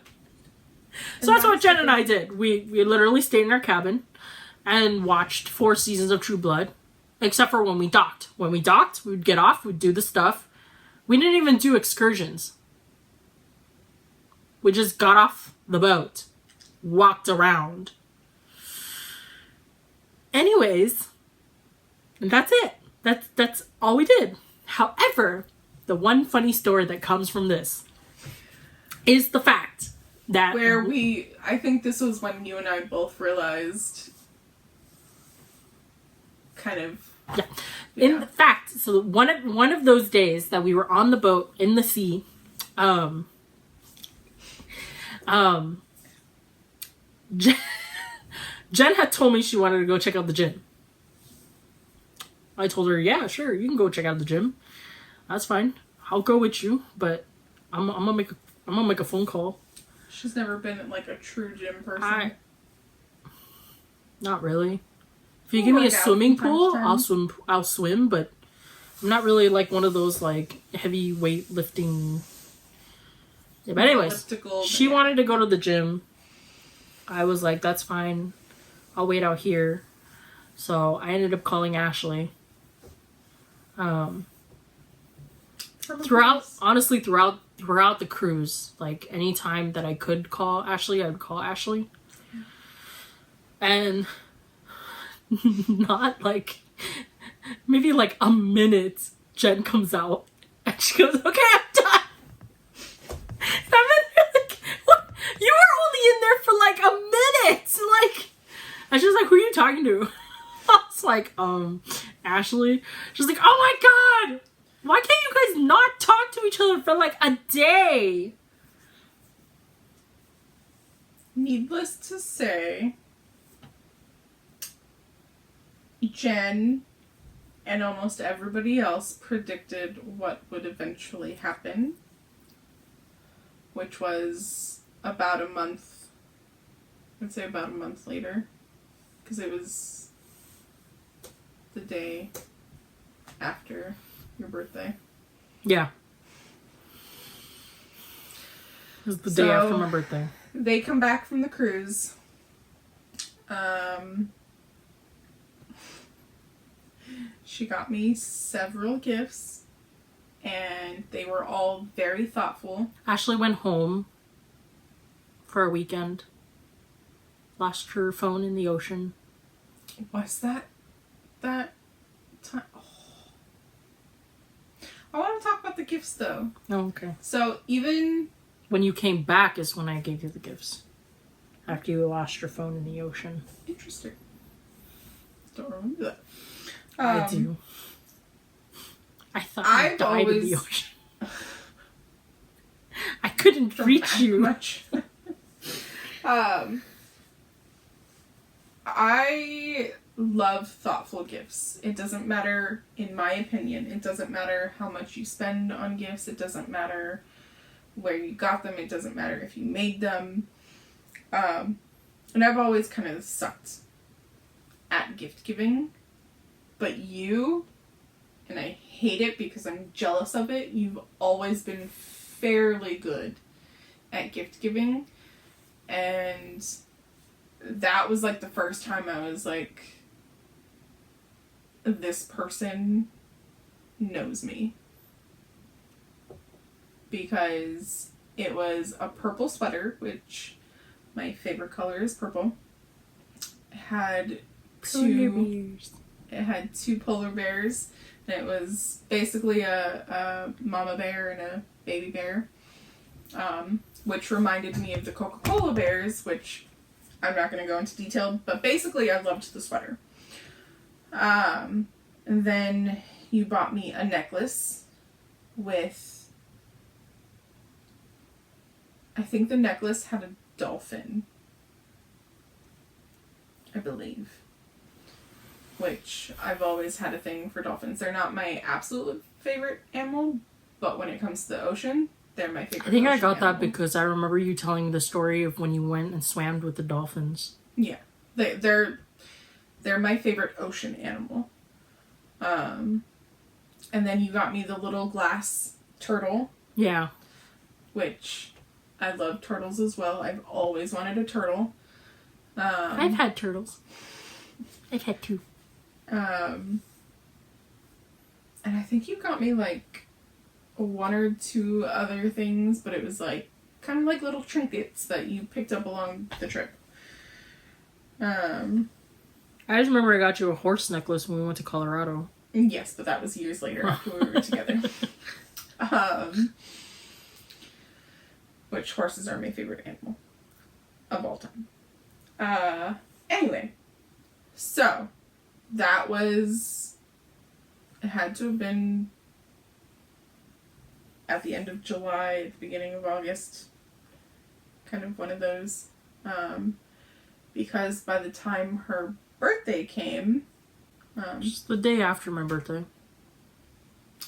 So that's what Jen and I did. We literally stayed in our cabin and watched 4 seasons of True Blood. Except for when we docked. When we docked, we'd get off, we'd do the stuff. We didn't even do excursions. We just got off the boat, walked around. Anyways, that's it. That's all we did. However, the one funny story that comes from this is the fact that... I think this was when you and I both realized kind of... Yeah. In fact, so one of those days that we were on the boat in the sea, Jen had told me she wanted to go check out the gym. I told her, yeah, sure, you can go check out the gym. That's fine. I'll go with you, but I'm gonna make a phone call. She's never been like a true gym person. Not really. If you give me a swimming pool, I'll swim, but I'm not really like one of those like heavy weight lifting. Yeah, but anyways, she wanted to go to the gym. I was like, that's fine. I'll wait out here. So I ended up calling Ashley. Throughout the cruise, like any time that I could call Ashley, I would call Ashley. And not like maybe like a minute, Jen comes out and she goes, okay, I'm done. And I'm like, what? You were only in there for like a minute. Like, and she was like, who are you talking to? I was like, Ashley. She's like, oh my god, why can't you guys not talk to each other for like a day? Needless to say, Jen and almost everybody else predicted what would eventually happen, which was about a month, I'd say about a month later, because it was the day after your birthday. Yeah. It was the day after my birthday. They come back from the cruise. She got me several gifts, and they were all very thoughtful. Ashley went home for a weekend. Lost her phone in the ocean. Was that time? Oh. I want to talk about the gifts, though. Oh, okay. So, even... When you came back is when I gave you the gifts. After you lost your phone in the ocean. Interesting. Don't remember that. I do. I thought you died in the ocean. I couldn't reach you. Much. I love thoughtful gifts. It doesn't matter, in my opinion, it doesn't matter how much you spend on gifts. It doesn't matter where you got them. It doesn't matter if you made them. And I've always kind of sucked at gift giving. But you, and I hate it because I'm jealous of it, you've always been fairly good at gift giving. And that was like the first time I was like, this person knows me. Because it was a purple sweater, which my favorite color is purple. It had two polar bears. And it was basically a mama bear and a baby bear. Which reminded me of the Coca-Cola bears, which I'm not going to go into detail, but basically I loved the sweater. And then you bought me a necklace with, I think the necklace had a dolphin, I believe. Which I've always had a thing for dolphins. They're not my absolute favorite animal, but when it comes to the ocean, they're my favorite. I think I ocean got animal. that because I remember you telling the story of when you went and swam with the dolphins. Yeah, they're my favorite ocean animal. And then you got me the little glass turtle. Yeah. Which I love turtles as well. I've always wanted a turtle. I've had turtles. I've had 2. And I think you got me like 1 or 2 other things, but it was like kind of like little trinkets that you picked up along the trip. I just remember I got you a horse necklace when we went to Colorado. Yes, but that was years later after we were together. Which horses are my favorite animal of all time. Anyway, so that was, it had to have been at the end of July, at the beginning of August, kind of one of those. Because by the time her birthday came, Just the day after my birthday.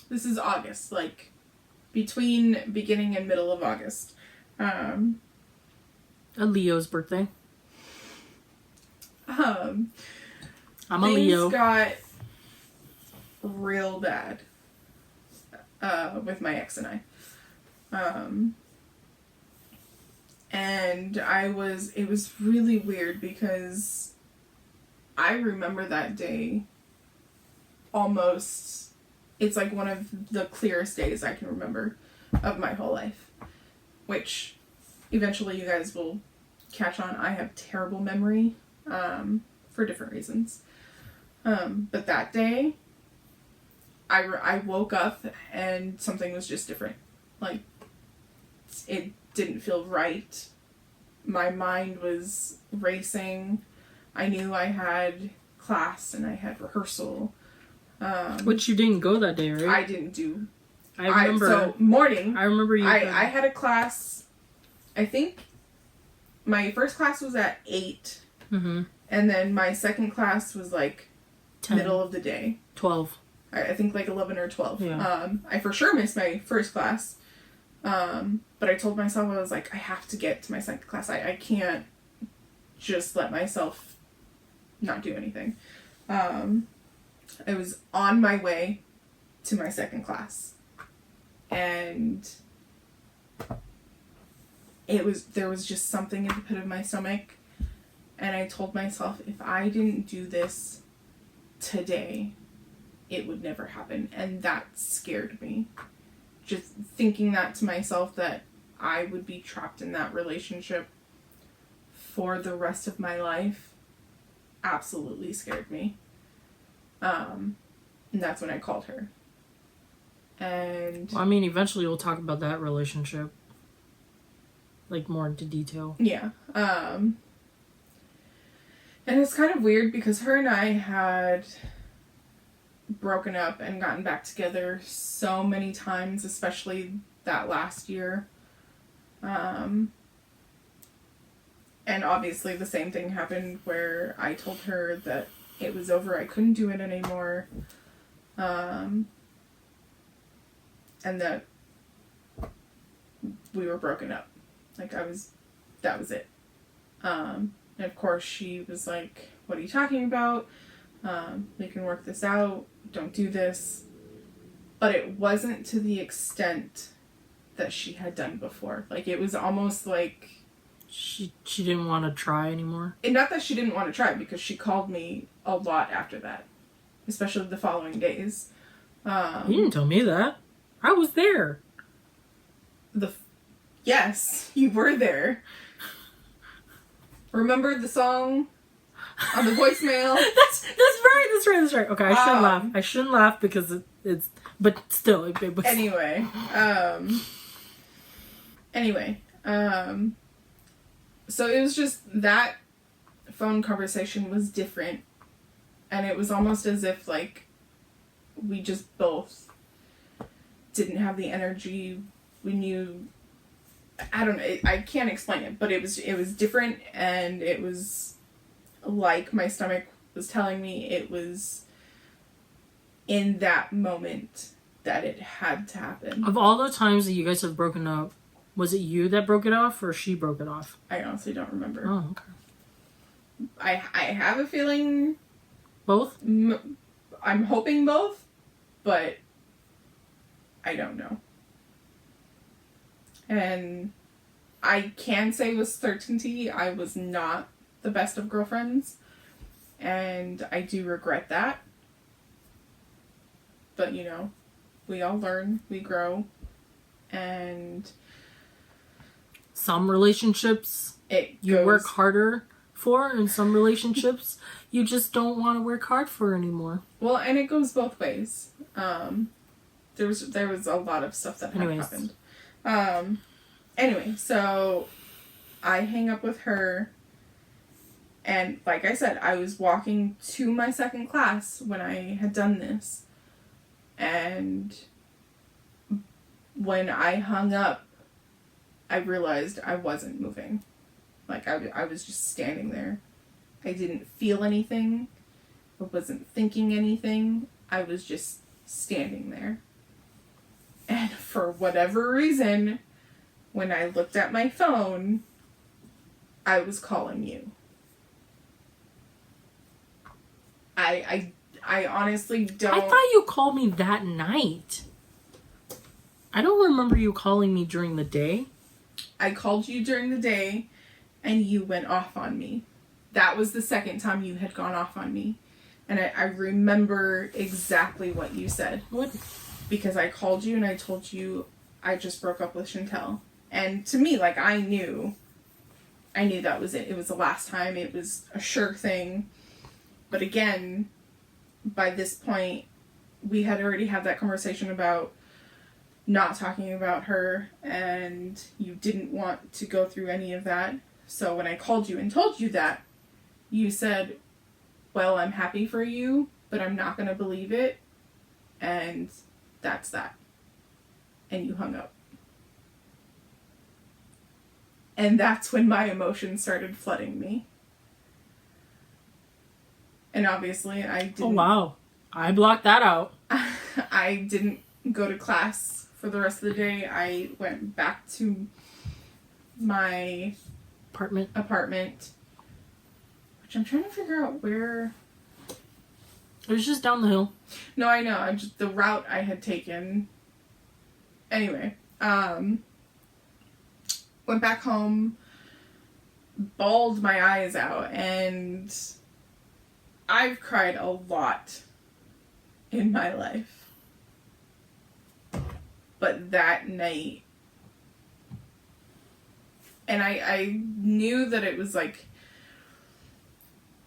this is August, like between beginning and middle of August. A Leo's birthday. I'm a Leo. Things got real bad with my ex and I. And it was really weird because I remember that day almost, it's like one of the clearest days I can remember of my whole life. Which eventually you guys will catch on. I have terrible memory for different reasons. But that day, I woke up and something was just different. Like, it didn't feel right. My mind was racing. I knew I had class and I had rehearsal. Which you didn't go that day, right? I didn't do. I remember. So morning. I remember you. I had a class. I think my first class was at 8. Mm-hmm. And then my second class was like 10. middle of the day. 12. I think like 11 or 12. Yeah. I for sure missed my first class. But I told myself, I was like, I have to get to my second class. I can't just let myself not do anything. I was on my way to my second class. And there was just something in the pit of my stomach. And I told myself, if I didn't do this today, it would never happen. And that scared me. Just thinking that to myself, that I would be trapped in that relationship for the rest of my life, absolutely scared me. And that's when I called her. And Well, I mean, eventually we'll talk about that relationship. Like, more into detail. yeah. And it's kind of weird because her and I had broken up and gotten back together so many times, especially that last year. And obviously the same thing happened where I told her that it was over, I couldn't do it anymore. And that we were broken up. Like, that was it. And of course she was like, what are you talking about? We can work this out. Don't do this. But it wasn't to the extent that she had done before. Like, it was almost like... She didn't want to try anymore. And not that she didn't want to try, because she called me a lot after that. Especially the following days. You didn't tell me that. I was there. Yes, you were there. Remember the song on the voicemail? That's right. Okay, I shouldn't laugh. I shouldn't laugh because it's but still it was Anyway, so it was just that phone conversation was different, and it was almost as if like we just both didn't have the energy. We knew, I don't know, I can't explain it, but it was different, and it was like my stomach was telling me it was in that moment that it had to happen. Of all the times that you guys have broken up, was it you that broke it off or she broke it off? I honestly don't remember. Oh, okay. I have a feeling Both? I'm hoping both, but I don't know. And I can say with certainty I was not the best of girlfriends, and I do regret that. But you know, we all learn, we grow, and some relationships you work harder for, and some relationships you just don't want to work hard for anymore. Well, and it goes both ways. There was a lot of stuff that had happened. Anyway, so I hang up with her, and like I said, I was walking to my second class when I had done this, and when I hung up, I realized I wasn't moving. Like, I was just standing there. I didn't feel anything. I wasn't thinking anything. I was just standing there. And for whatever reason, when I looked at my phone, I was calling you. I honestly don't... I thought you called me that night. I don't remember you calling me during the day. I called you during the day, and you went off on me. That was the second time you had gone off on me. And I remember exactly what you said. What? Because I called you and I told you I just broke up with Chantel. And to me, like, I knew that was it. It was the last time. It was a sure thing. But again, by this point, we had already had that conversation about not talking about her, and you didn't want to go through any of that. So when I called you and told you that, you said, well, I'm happy for you, but I'm not going to believe it. And that's that. And you hung up. And that's when my emotions started flooding me. And obviously I didn't... Oh, wow. I blocked that out. I didn't go to class for the rest of the day. I went back to my apartment, which I'm trying to figure out where... It was just down the hill. No, I know. The route I had taken. Anyway, went back home, bawled my eyes out, and I've cried a lot in my life. But that night, and I knew that it was like,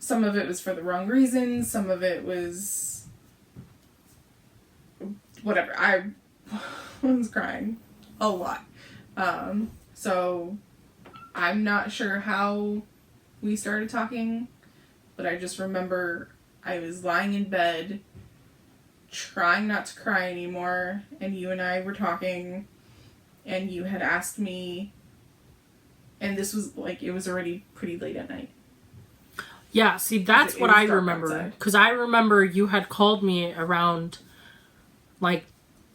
some of it was for the wrong reasons, some of it was whatever. I was crying a lot. So I'm not sure how we started talking, but I just remember I was lying in bed trying not to cry anymore, and you and I were talking, and you had asked me, and this was like, it was already pretty late at night. Yeah, see, that's what I remember. Because I remember you had called me around, like,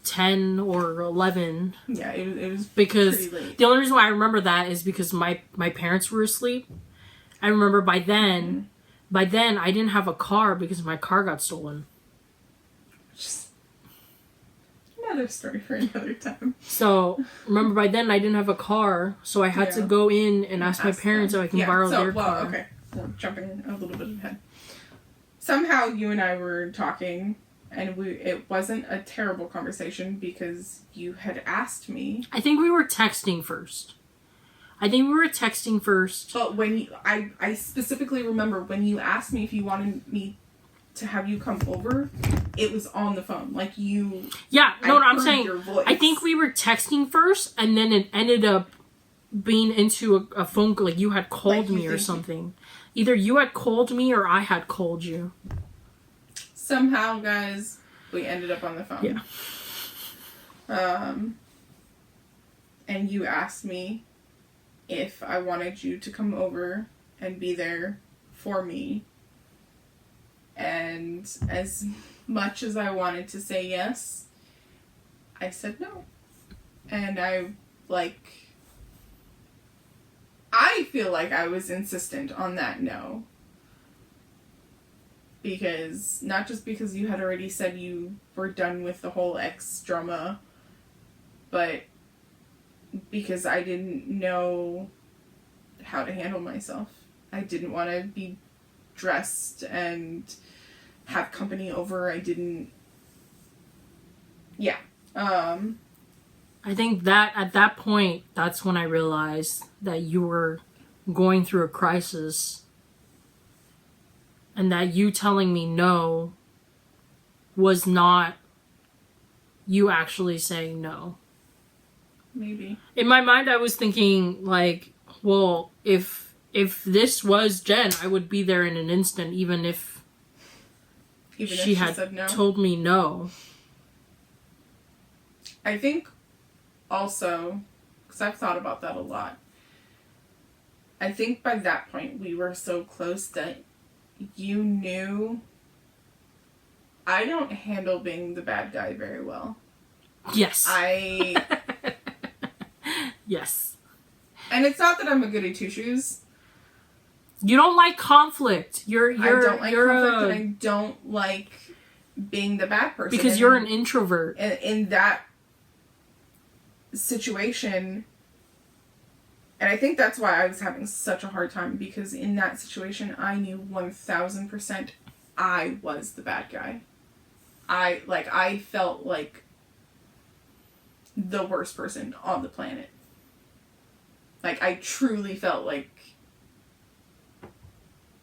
10 or 11. Yeah, it was because pretty late. The only reason why I remember that is because my parents were asleep. I remember by then I didn't have a car because my car got stolen. Just another story for another time. So, remember by then I didn't have a car, so I had to go in and ask my parents if I can borrow their car. Okay. Well, jumping a little bit ahead. Somehow you and I were talking, and it wasn't a terrible conversation because you had asked me. I think we were texting first. But when I specifically remember when you asked me if you wanted me to have you come over, it was on the phone. Like you. Yeah, no, I'm heard saying. your voice. I think we were texting first, and then it ended up being into a phone call. Like you had called me or something. Either you had called me or I had called you. Somehow, guys, we ended up on the phone. Yeah. And you asked me if I wanted you to come over and be there for me. And as much as I wanted to say yes, I said no. And I feel like I was insistent on that no. Because, not just because you had already said you were done with the whole ex drama, but because I didn't know how to handle myself. I didn't want to be dressed and have company over. I didn't. Yeah. I think that at that point, that's when I realized that you were going through a crisis. And that you telling me no was not you actually saying no. Maybe. In my mind, I was thinking, like, well, if this was Jen, I would be there in an instant, even if she had said no. told me no. I think also, because I've thought about that a lot, I think by that point we were so close that you knew I don't handle being the bad guy very well. Yes. Yes. And it's not that I'm a goody two-shoes. You don't like conflict. I don't like conflict, and I don't like being the bad person. Because you're an introvert. In that situation, and I think that's why I was having such a hard time, because in that situation, I knew 1000% I was the bad guy. I felt like the worst person on the planet. Like, I truly felt like,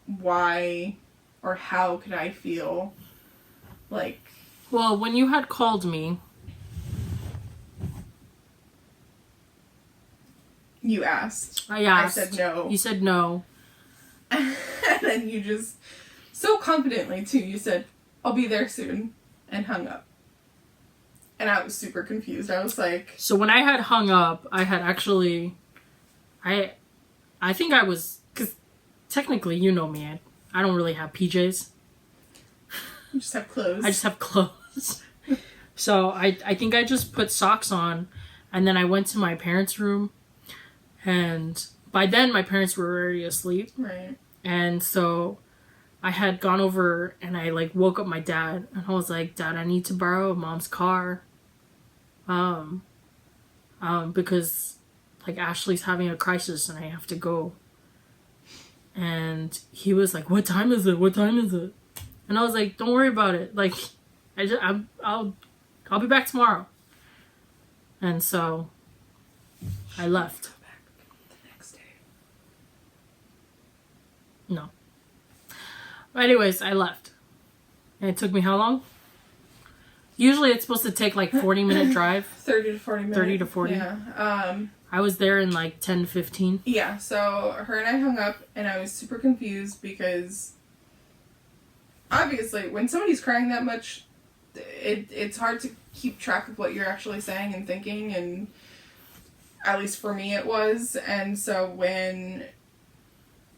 why or how could I feel like... Well, when you had called me... You asked. I asked. I said no. You said no. And then you just, so confidently too, you said, I'll be there soon, and hung up. And I was super confused. I was like... So when I had hung up, I had actually... I think I was... Because technically, you know me, I don't really have PJs. You just have clothes. I just have clothes. So I think I just put socks on, and then I went to my parents' room, and by then my parents were already asleep. Right. And so I had gone over and I woke up my dad, and I was like, Dad, I need to borrow Mom's car. Because Ashley's having a crisis and I have to go. And he was like, what time is it? And I was like, don't worry about it. I'll be back tomorrow. And so I left. Back the next day. No. But anyways, I left. And it took me how long? Usually it's supposed to take 40-minute drive. 30 to 40 minutes. 30 to 40. Yeah. I was there in 10 to 15. Yeah, so her and I hung up, and I was super confused because obviously when somebody's crying that much, it's hard to keep track of what you're actually saying and thinking, and at least for me it was. And so when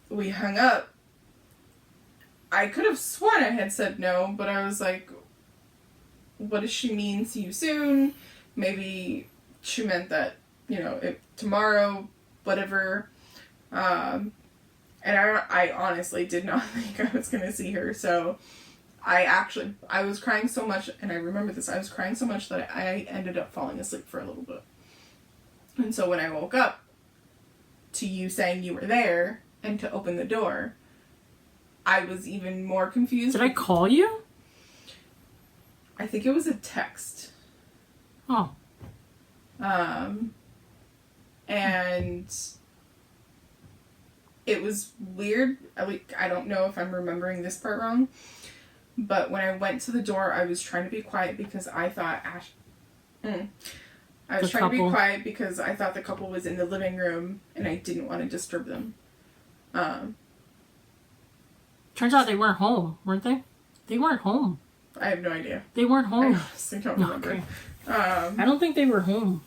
we hung up, I could have sworn I had said no, but I was like, what does she mean, see you soon? Maybe she meant that, tomorrow, whatever. And I honestly did not think I was going to see her. So I was crying so much, and I remember this, I was crying so much that I ended up falling asleep for a little bit. And so when I woke up to you saying you were there and to open the door, I was even more confused. Did I call you? I think it was a text. Oh. And it was weird. I don't know if I'm remembering this part wrong, but when I went to the door, I was trying to be quiet because I thought I was trying to be quiet because I thought the couple was in the living room and I didn't want to disturb them. Turns out they weren't home, weren't they? They weren't home. I have no idea. They weren't home. I honestly don't remember. Okay. I don't think they were home.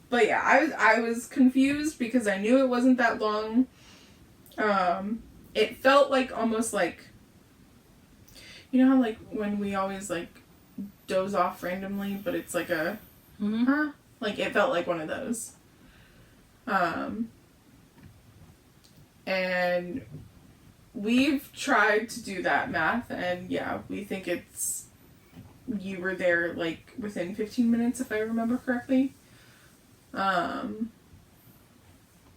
But yeah, I was confused because I knew it wasn't that long. It felt like almost like, you know how like when we always like doze off randomly, but it's like a, like it felt like one of those. And we've tried to do that math, and yeah, we think you were there like within 15 minutes if I remember correctly. Yeah,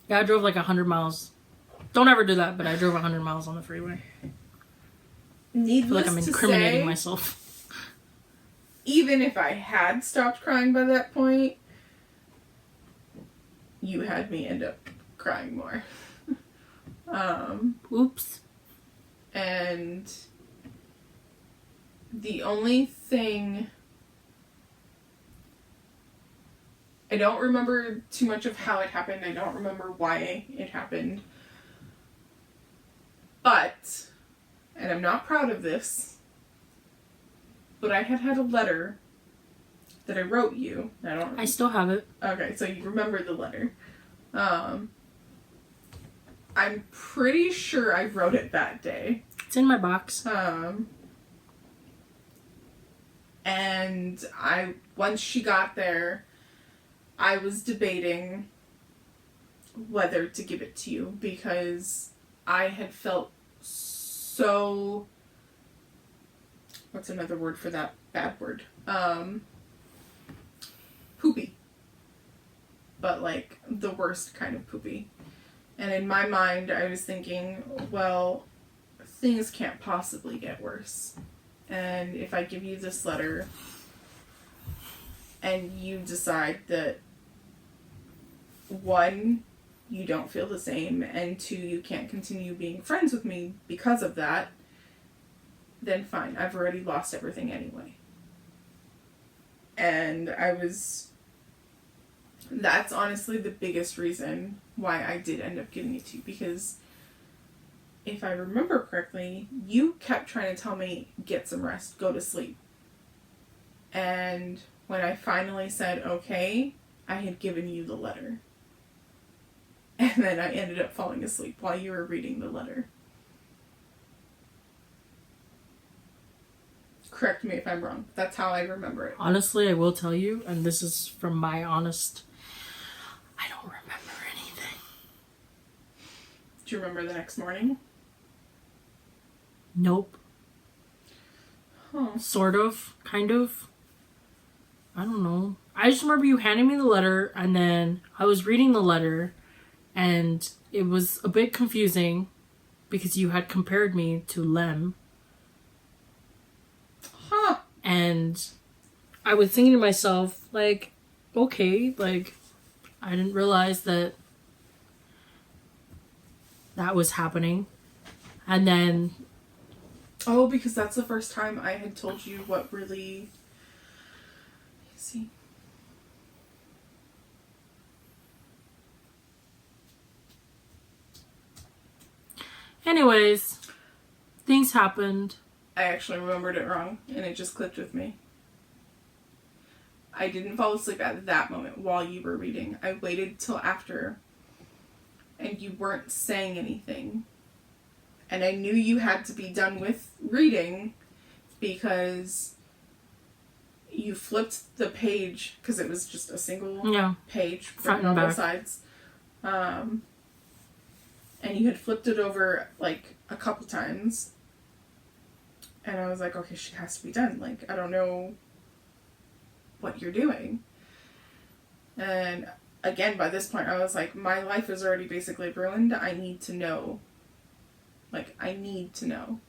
I drove like 100 miles. Don't ever do that, but I drove 100 miles on the freeway. Needless I feel like I'm incriminating to say, myself. even if I had stopped crying by that point, you had me end up crying more. Oops. And the only thing, I don't remember too much of how it happened. I don't remember why it happened. But, and I'm not proud of this, but I had a letter that I wrote you. I still have it. Okay, so you remember the letter. I'm pretty sure I wrote it that day. It's in my box. And once she got there, I was debating whether to give it to you because I had felt so, what's another word for that bad word? Poopy. But like the worst kind of poopy. And in my mind, I was thinking, well, things can't possibly get worse. And if I give you this letter and you decide that, one, you don't feel the same, and two, you can't continue being friends with me because of that, then fine, I've already lost everything anyway. And that's honestly the biggest reason why I did end up giving it to you, because if I remember correctly, you kept trying to tell me, get some rest, go to sleep. And when I finally said, okay, I had given you the letter. And then I ended up falling asleep while you were reading the letter. Correct me if I'm wrong. That's how I remember it. Honestly, I will tell you, and this is from my honest, I don't remember anything. Do you remember the next morning? Nope. Huh. Sort of. Kind of. I don't know. I just remember you handing me the letter, and then I was reading the letter, and it was a bit confusing because you had compared me to Lem. Huh. And I was thinking to myself, like, okay, like, I didn't realize that was happening. And then... Oh, because that's the first time I had told you what really... See? Anyways, things happened. I actually remembered it wrong, and it just clicked with me. I didn't fall asleep at that moment while you were reading. I waited till after, and you weren't saying anything. And I knew you had to be done with reading because you flipped the page, because it was just a single page front on and both sides. And you had flipped it over like a couple times. And I was like, okay, she has to be done. Like, I don't know what you're doing. And again, by this point, I was like, my life is already basically ruined. I need to know. Like, I need to know.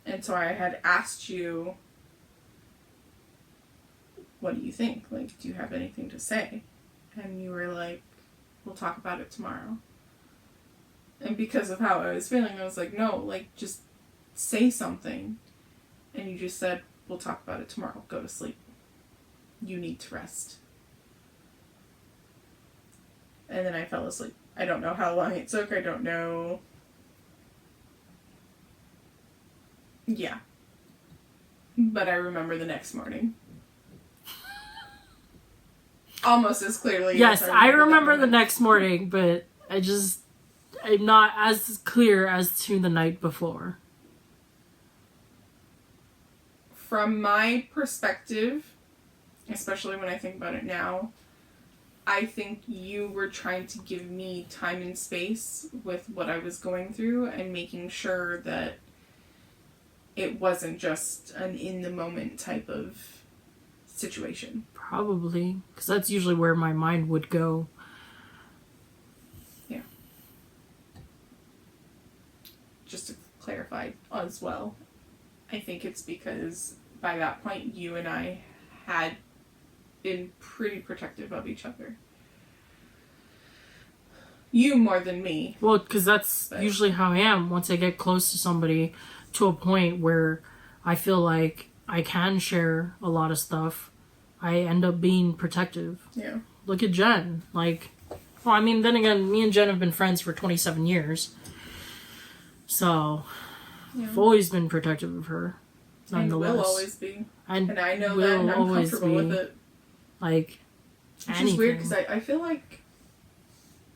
And so I had asked you, what do you think? Like, do you have anything to say? And you were like, we'll talk about it tomorrow. And because of how I was feeling, I was like, no, like, just say something. And you just said, we'll talk about it tomorrow. Go to sleep. You need to rest. And then I fell asleep. I don't know how long it took. I don't know. Yeah. But I remember the next morning. Almost as clearly. Yes, I remember that the next morning, but I'm not as clear as to the night before. From my perspective, especially when I think about it now, I think you were trying to give me time and space with what I was going through and making sure that it wasn't just an in-the-moment type of situation. Probably, because that's usually where my mind would go. Yeah. Just to clarify as well, I think it's because by that point you and I had been pretty protective of each other. You more than me. Well, because that's usually how I am. Once I get close to somebody to a point where I feel like I can share a lot of stuff, I end up being protective. Yeah. Look at Jen. Like, well, I mean, then again, me and Jen have been friends for 27 years. So, Yeah. I've always been protective of her. And Nonetheless. will always be. And I know will that, and I'm always comfortable be. with it. Like, Which anything. is weird, because I feel like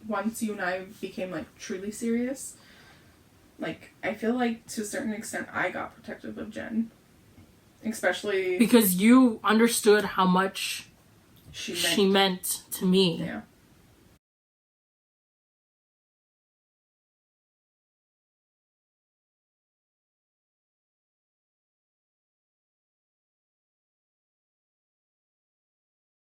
once you and I became, like, truly serious, like, I feel like to a certain extent I got protective of Jen. Especially because you understood how much she she meant to me. Yeah.